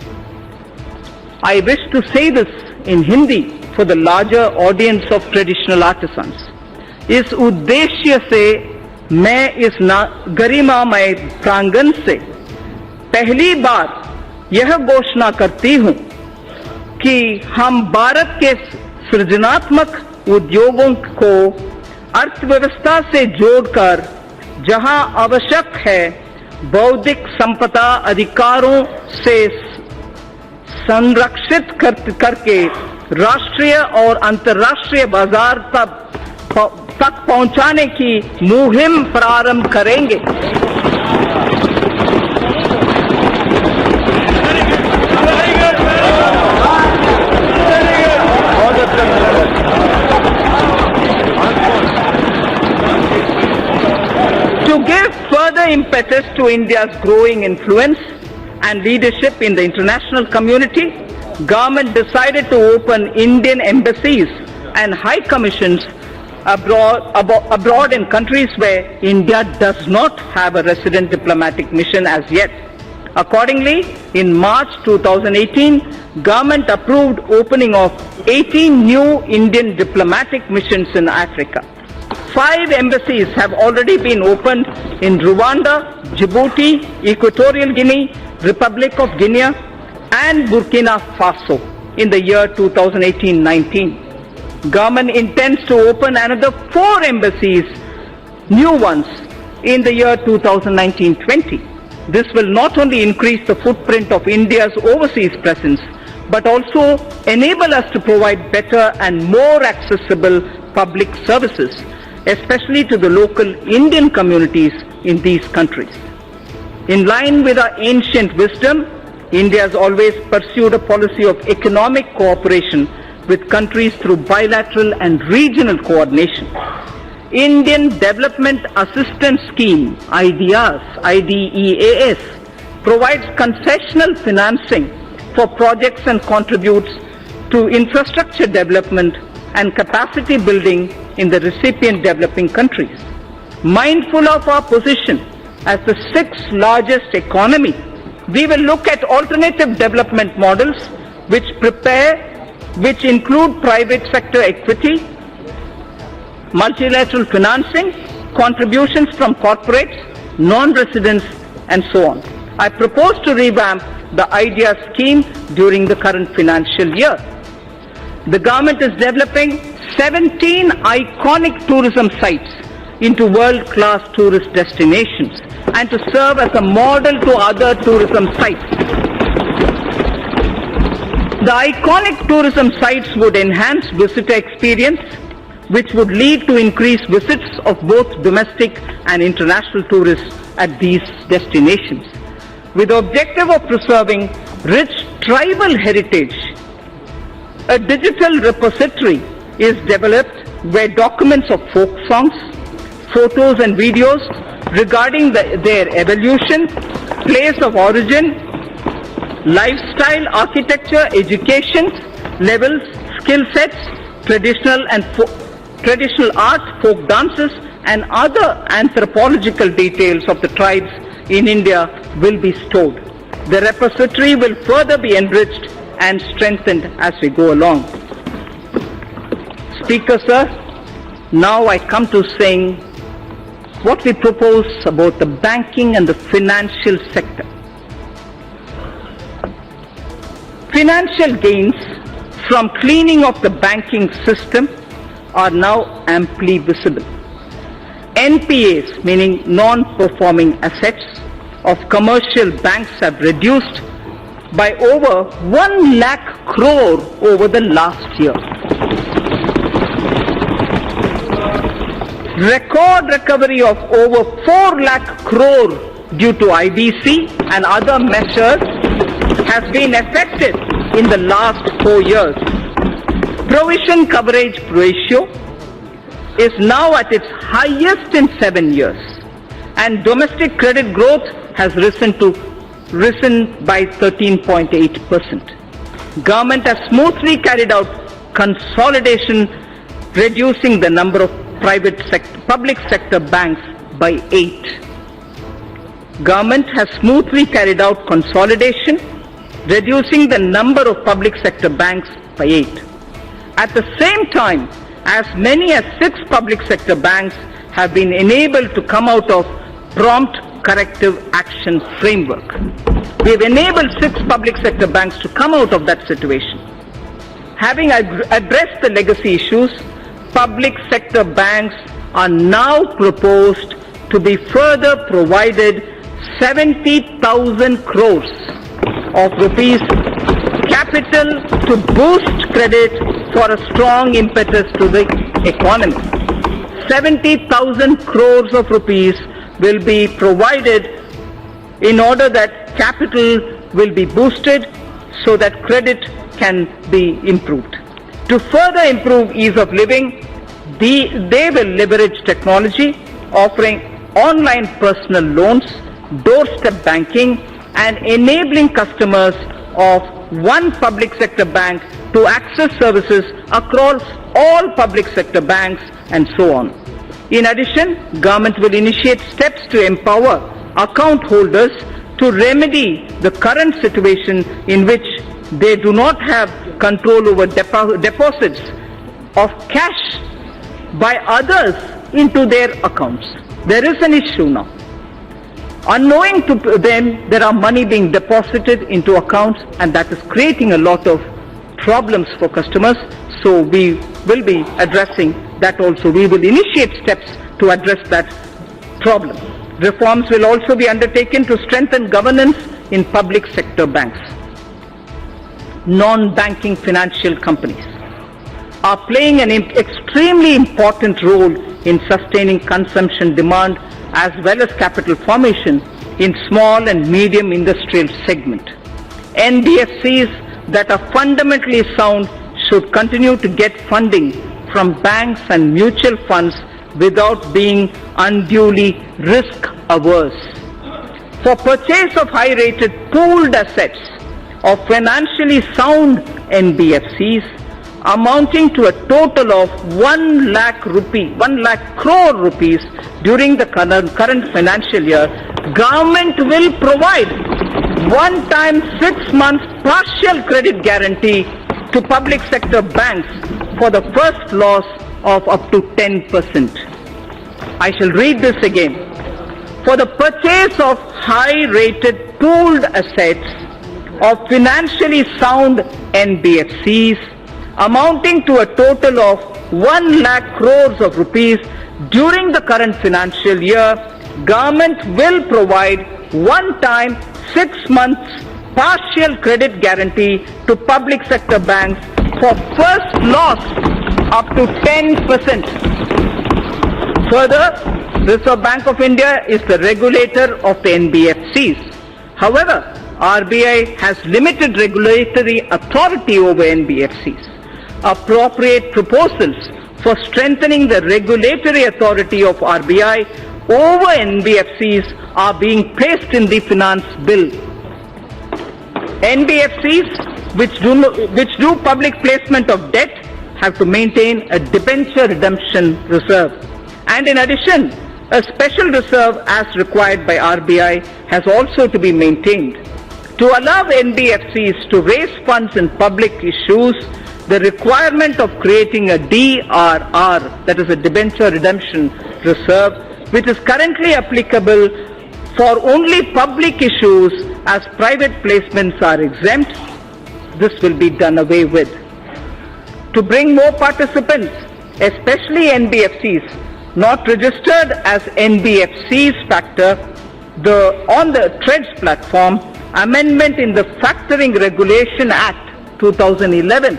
I wish to say this in Hindi for the larger audience of traditional artisans. इस उद्देश्य से मैं इस गरिमामय प्रांगण से पहली बार यह घोषणा करती हूं कि हम भारत के सृजनात्मक उद्योगों को अर्थव्यवस्था से जोड़कर जहां आवश्यक है बौद्धिक संपदा अधिकारों से संरक्षित करके राष्ट्रीय और अंतर्राष्ट्रीय बाजार तक पहुंचाने की मुहिम प्रारंभ करेंगे। To give further impetus to India's growing influence and leadership in the international community, government decided to open Indian embassies and high commissions abroad in countries where India does not have a resident diplomatic mission as yet. Accordingly, in March 2018, government approved opening of 18 new Indian diplomatic missions in Africa. 5 embassies have already been opened in Rwanda, Djibouti, Equatorial Guinea, Republic of Guinea, and Burkina Faso in the year 2018-19. Government intends to open another 4 embassies, new ones, in the year 2019-20. This will not only increase the footprint of India's overseas presence, but also enable us to provide better and more accessible public services, especially to the local Indian communities in these countries. In line with our ancient wisdom, India has always pursued a policy of economic cooperation with countries through bilateral and regional coordination. Indian Development Assistance Scheme, IDEAS, provides concessional financing for projects and contributes to infrastructure development and capacity building in the recipient developing countries. Mindful of our position as the 6th largest economy, we will look at alternative development models which include private sector equity, multilateral financing, contributions from corporates, non-residents, and so on. I propose to revamp the IDEA scheme during the current financial year. The government is developing 17 iconic tourism sites into world-class tourist destinations and to serve as a model to other tourism sites. The iconic tourism sites would enhance visitor experience, which would lead to increased visits of both domestic and international tourists at these destinations. With the objective of preserving rich tribal heritage, a digital repository is developed where documents of folk songs, photos and videos regarding their evolution, place of origin, lifestyle, architecture, education levels, skill sets, traditional art, folk dances, and other anthropological details of the tribes in India will be stored. The repository will further be enriched and strengthened as we go along. Speaker, sir, now I come to saying what we propose about the banking and the financial sector. Financial gains from cleaning of the banking system are now amply visible. NPAs, meaning non-performing assets, of commercial banks have reduced by over 1 lakh crore over the last year. Record recovery of over 4 lakh crore due to IBC and other measures has been effected in the last 4 years. Provision coverage ratio is now at its highest in 7 years, and domestic credit growth has risen by 13.8%. Government has smoothly carried out consolidation, reducing the number of public sector banks by 8. Government has smoothly carried out consolidation, reducing the number of public sector banks by 8. At the same time, as many as 6 public sector banks have been enabled to come out of prompt corrective action framework. We have enabled 6 public sector banks to come out of that situation. Having addressed the legacy issues, public sector banks are now proposed to be further provided 70,000 crores of rupees capital to boost credit for a strong impetus to the economy. 70,000 crores of rupees will be provided in order that capital will be boosted so that credit can be improved. To further improve ease of living, they will leverage technology, offering online personal loans, doorstep banking, and enabling customers of one public sector bank to access services across all public sector banks and so on. In addition, government will initiate steps to empower account holders to remedy the current situation in which they do not have control over deposits of cash by others into their accounts. There is an issue now. Unknowing to them, there are money being deposited into accounts, and that is creating a lot of problems for customers. So we will be addressing that also. We will initiate steps to address that problem. Reforms will also be undertaken to strengthen governance in public sector banks. Non-banking financial companies are playing an extremely important role in sustaining consumption demand as well as capital formation in small and medium industrial segment. NBFCs that are fundamentally sound should continue to get funding from banks and mutual funds without being unduly risk averse. For purchase of high-rated pooled assets of financially sound NBFCs amounting to a total of 1 lakh crore rupees during the current financial year, government will provide one-time 6 months partial credit guarantee to public sector banks for the first loss of up to 10%. I shall read this again. For the purchase of high-rated pooled assets of financially sound NBFCs amounting to a total of 1 lakh crores of rupees during the current financial year, government will provide one-time 6 months partial credit guarantee to public sector banks for first loss up to 10%. Further, Reserve Bank of India is the regulator of the NBFCs. However, RBI has limited regulatory authority over NBFCs. Appropriate proposals for strengthening the regulatory authority of RBI over NBFCs are being placed in the finance bill. NBFCs which do public placement of debt have to maintain a debenture redemption reserve. And in addition, a special reserve as required by RBI has also to be maintained. To allow NBFCs to raise funds in public issues, the requirement of creating a DRR, that is a debenture redemption reserve, which is currently applicable for only public issues as private placements are exempt, this will be done away with. To bring more participants, especially NBFCs, not registered as NBFCs factor on the TREDS platform, amendment in the Factoring Regulation Act 2011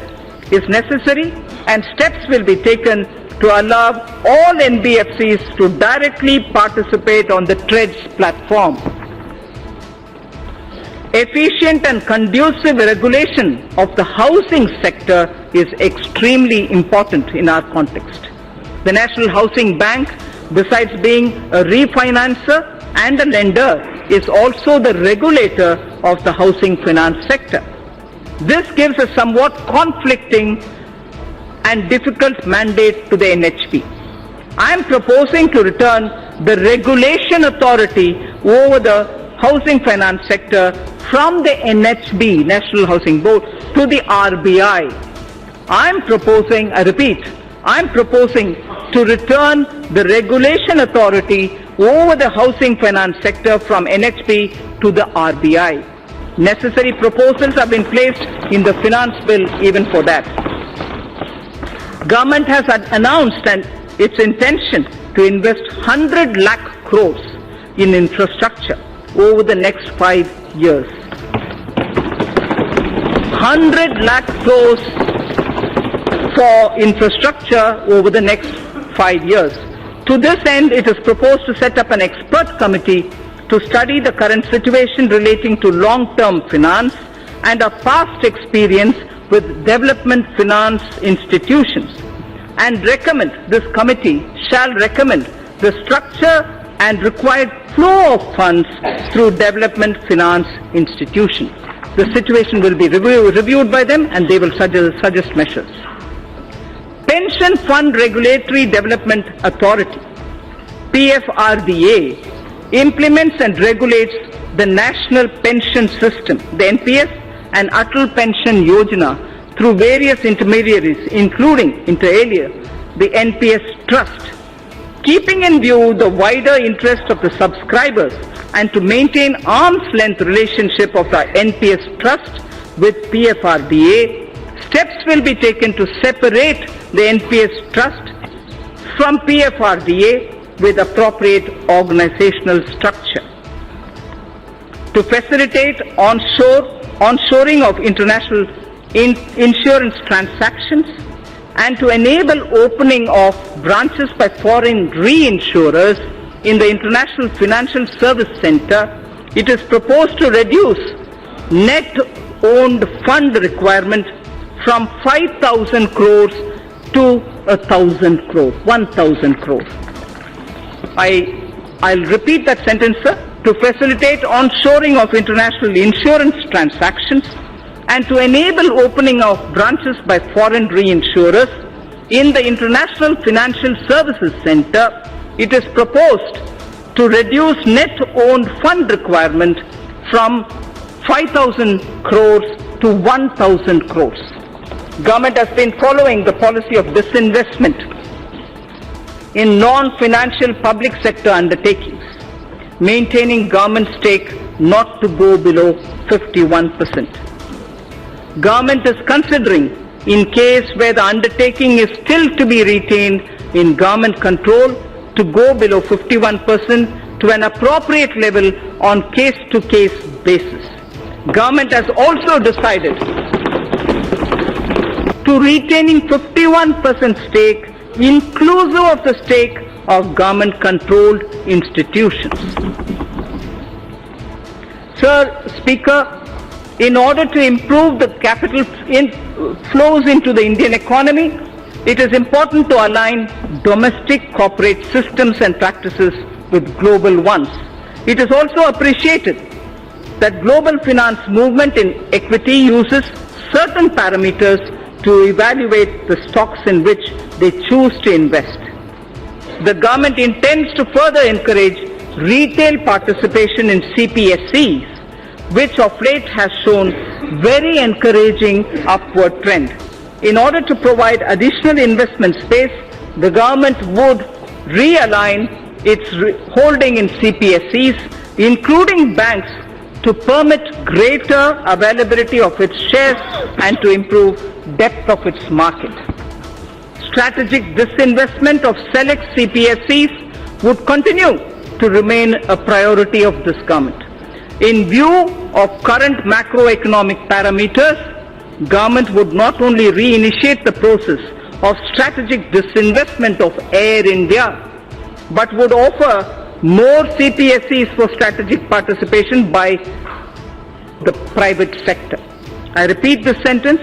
is necessary, and steps will be taken to allow all NBFCs to directly participate on the TREDS platform. Efficient and conducive regulation of the housing sector is extremely important in our context. The National Housing Bank, besides being a refinancer and a lender, is also the regulator of the housing finance sector. This gives a somewhat conflicting and difficult mandate to the NHB. I am proposing to return the regulation authority over the housing finance sector from the NHB, National Housing Board, to the RBI. I am proposing to return the regulation authority over the housing finance sector from NHB to the RBI. Necessary proposals have been placed in the finance bill even for that. Government has announced its intention to invest 100 lakh crores in infrastructure over the next 5 years. 100 lakh crores for infrastructure over the next 5 years. To this end, it is proposed to set up an expert committee to study the current situation relating to long-term finance and our past experience with development finance institutions, and this committee shall recommend the structure and required flow of funds through development finance institutions. The situation will be reviewed by them, and they will suggest measures. Pension Fund Regulatory Development Authority, PFRDA, implements and regulates the National Pension System, the NPS, and Atal Pension Yojana through various intermediaries, including, inter alia, the NPS Trust, keeping in view the wider interest of the subscribers and to maintain arm's length relationship of the NPS Trust with PFRDA. Steps will be taken to separate the NPS Trust from PFRDA with appropriate organizational structure. To facilitate onshoring of international insurance transactions and to enable opening of branches by foreign reinsurers in the International Financial Service Center, it is proposed to reduce net owned fund requirement from 5,000 crores to 1,000 crores. I'll repeat that sentence, sir. To facilitate onshoring of international insurance transactions and to enable opening of branches by foreign reinsurers in the International Financial Services Center, it is proposed to reduce net owned fund requirement from 5,000 crores to 1,000 crores. Government has been following the policy of disinvestment in non-financial public sector undertakings, maintaining government stake not to go below 51%. Government is considering, in case where the undertaking is still to be retained in government control, to go below 51% to an appropriate level on case-to-case basis. Government has also decided to retaining 51% stake inclusive of the stake of government-controlled institutions. Sir Speaker, in order to improve the capital flows into the Indian economy, it is important to align domestic corporate systems and practices with global ones. It is also appreciated that global finance movement in equity uses certain parameters to evaluate the stocks in which they choose to invest. The government intends to further encourage retail participation in CPSEs, which of late has shown very encouraging upward trend. In order to provide additional investment space, the government would realign its holding in CPSEs, including banks, to permit greater availability of its shares and to improve depth of its market. strategic disinvestment of select CPSEs would continue to remain a priority of this government. In view of current macroeconomic parameters, government would not only reinitiate the process of strategic disinvestment of Air India, but would offer more CPSEs for strategic participation by the private sector. I repeat this sentence.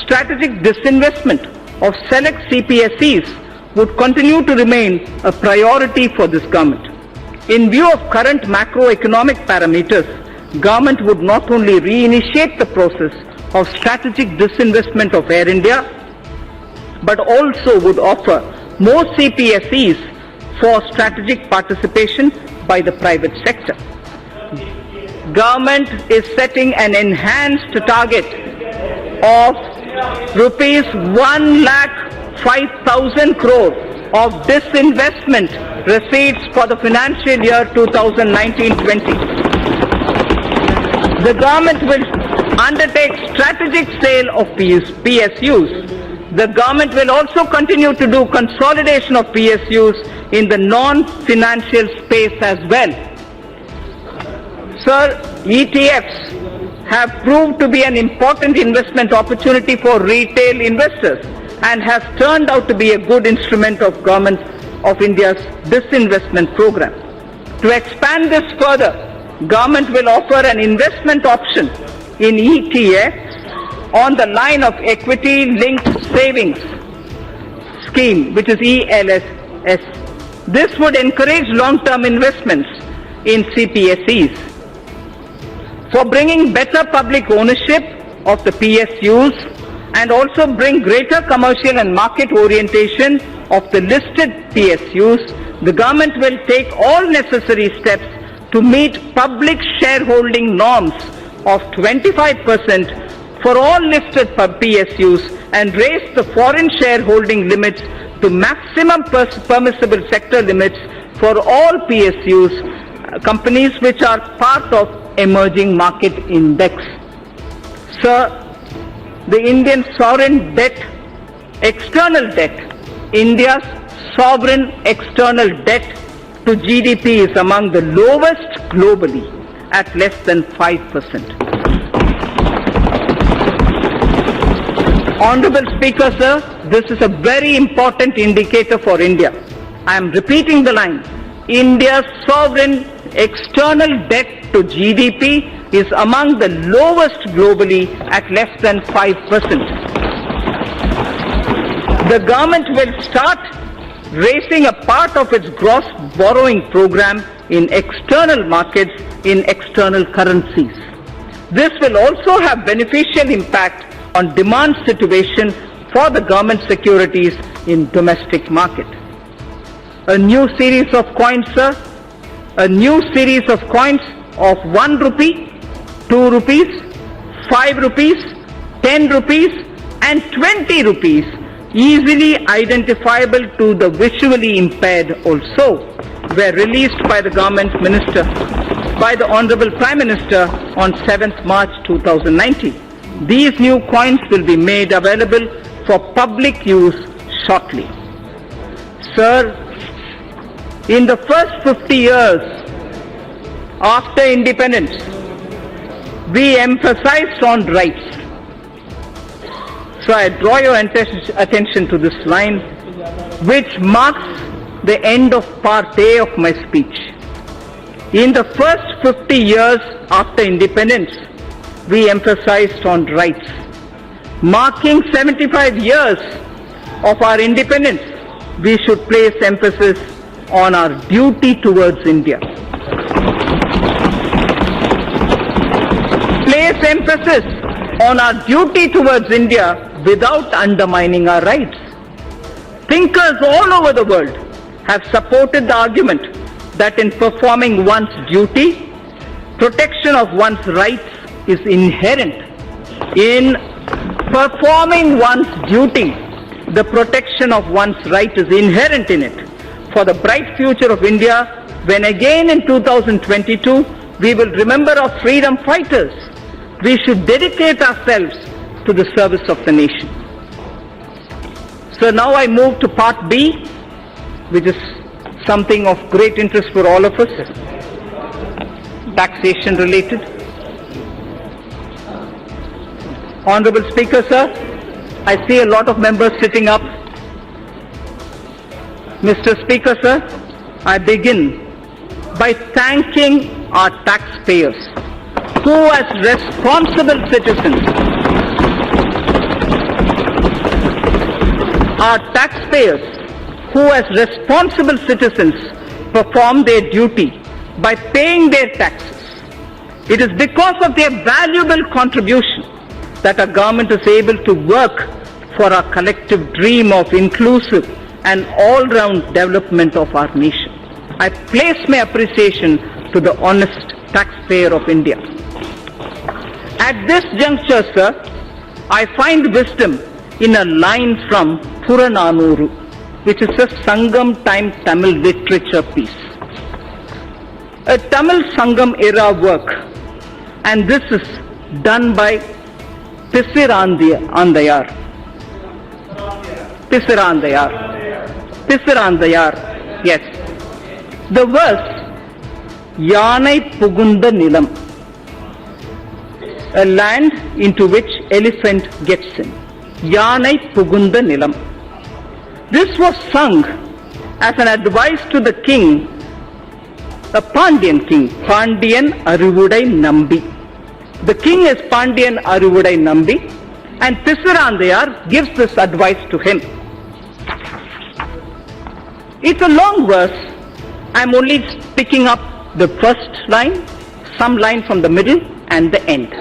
Strategic disinvestment of select CPSEs would continue to remain a priority for this government. In view of current macroeconomic parameters, government would not only reinitiate the process of strategic disinvestment of Air India, but also would offer more CPSEs for strategic participation by the private sector. Government is setting an enhanced target of rupees 1,05,000 crore of disinvestment receipts for the financial year 2019-20. The government will undertake strategic sale of PSUs. The government will also continue to do consolidation of PSUs in the non-financial space as well. Sir, ETFs have proved to be an important investment opportunity for retail investors and has turned out to be a good instrument of Government of India's disinvestment program. To expand this further, Government will offer an investment option in ETFs on the line of equity-linked savings scheme, which is ELSS. This would encourage long-term investments in CPSEs. For bringing better public ownership of the PSUs and also bring greater commercial and market orientation of the listed PSUs, the government will take all necessary steps to meet public shareholding norms of 25% for all listed PSUs and raise the foreign shareholding limits to maximum permissible sector limits for all PSUs, companies which are part of emerging market index. Sir, the Indian sovereign debt, external debt, India's sovereign external debt to GDP is among the lowest globally at less than 5%. Honorable Speaker, sir, this is a very important indicator for India. I am repeating the line. India's sovereign external debt to GDP is among the lowest globally at less than 5%. The government will start raising a part of its gross borrowing program in external markets in external currencies. This will also have beneficial impact on demand situation for the government securities in domestic market. A new series of coins, sir, a new series of coins of 1 rupee, 2 rupees, 5 rupees, 10 rupees and 20 rupees, easily identifiable to the visually impaired also, were released by the government minister, by the Honorable Prime Minister on 7th March 2019. These new coins will be made available for public use shortly. Sir, in the first 50 years after independence, we emphasized on rights. So I draw your attention to this line, which marks the end of part A of my speech. In the first 50 years after independence, we emphasized on rights. Marking 75 years of our independence, we should place emphasis on our duty towards India. Place emphasis on our duty towards India without undermining our rights. Thinkers all over the world have supported the argument that in performing one's duty, protection of one's rights is inherent. In performing one's duty, the protection of one's right is inherent in it. For the bright future of India, when again in 2022 we will remember our freedom fighters, we should dedicate ourselves to the service of the nation. So now I move to part B, which is something of great interest for all of us, taxation related. Honorable Speaker, sir, I see a lot of members sitting up. Mr. Speaker, sir, I begin by thanking our taxpayers who, as responsible citizens, perform their duty by paying their taxes. It is because of their valuable contribution that our government is able to work for our collective dream of inclusive and all-round development of our nation. I place my appreciation to the honest taxpayer of India. At this juncture, sir, I find wisdom in a line from Purananuru, which is a Sangam time Tamil literature piece. A Tamil Sangam era work, and this is done by Pisirandayar, yes. The verse, Yanai Pugunda Nilam, a land into which elephant gets in. Yanai Pugunda Nilam. This was sung as an advice to the king, a Pandyan king, Pandyan Arivudai Nambi. The king is Pandyan Arivudai Nambi, and Pisirandayar gives this advice to him. It's a long verse. I'm only picking up the first line, some line from the middle and the end.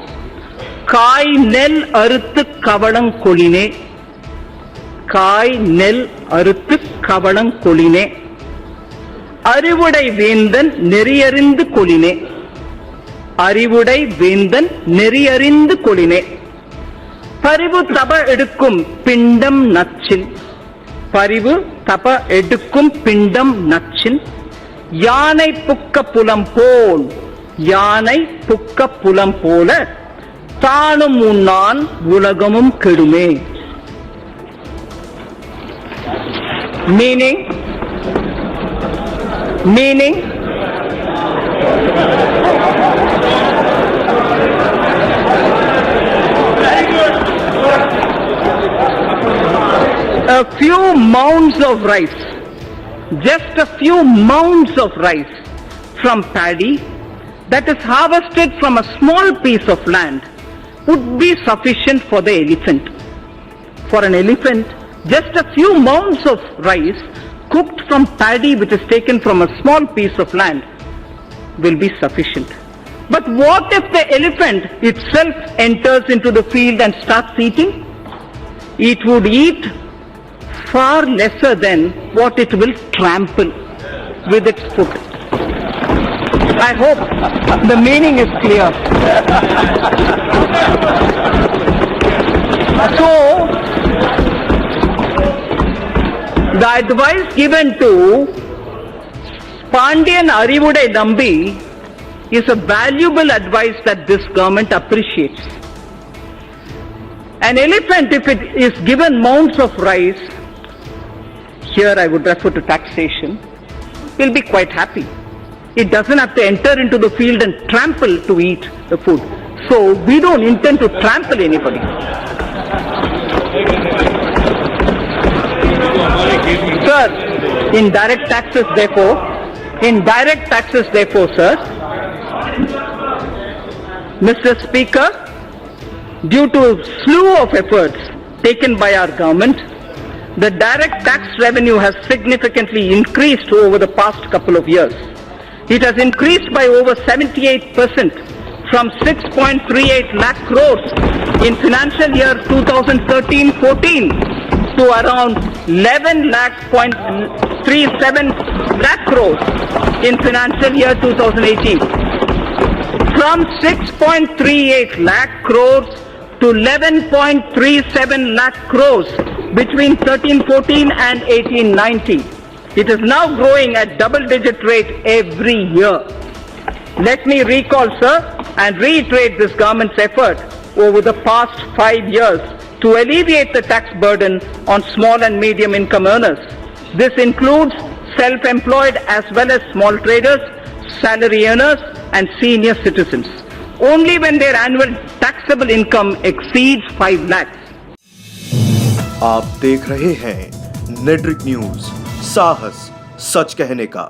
Kai nel aruthu kavalang koline, Kai nel aruthu kavalang koline, Arivudai vendan neriyarindu koline, Arivudai vendan neriyarindu koline, Parivu tapa edukkum pindam natchin, Parivu tapa edukkum pindam natchin, Yanai pukka pulam pol, Yanai pukka pulam pola, Thanum unnan ulagamum kedume. Meaning, a few mounds of rice, just a few mounds of rice from paddy that is harvested from a small piece of land would be sufficient for the elephant. For an elephant, just a few mounds of rice cooked from paddy which is taken from a small piece of land will be sufficient. But what if the elephant itself enters into the field and starts eating? It would eat far lesser than what it will trample with its foot. I hope the meaning is clear. So, the advice given to Pandyan Arivudai Nambi is a valuable advice that this government appreciates. An elephant, if it is given mounds of rice, here I would refer to taxation, will be quite happy. It doesn't have to enter into the field and trample to eat the food. So we don't intend to trample anybody. Sir, indirect taxes therefore, sir, Mr. Speaker, due to a slew of efforts taken by our government, the direct tax revenue has significantly increased over the past couple of years. It has increased by over 78% from 6.38 lakh crores in financial year 2013-14 to around 11.37 lakh crores in financial year 2018. From 6.38 lakh crores to 11.37 lakh crores between 13-14 and 18-19. It is now growing at double-digit rate every year. Let me recall, sir, and reiterate this government's effort over the past 5 years to alleviate the tax burden on small and medium income earners. This includes self-employed as well as small traders, salary earners and senior citizens. Only when their annual taxable income exceeds 5 lakhs. आप देख रहे हैं नेड्रिक news, साहस सच कहने का।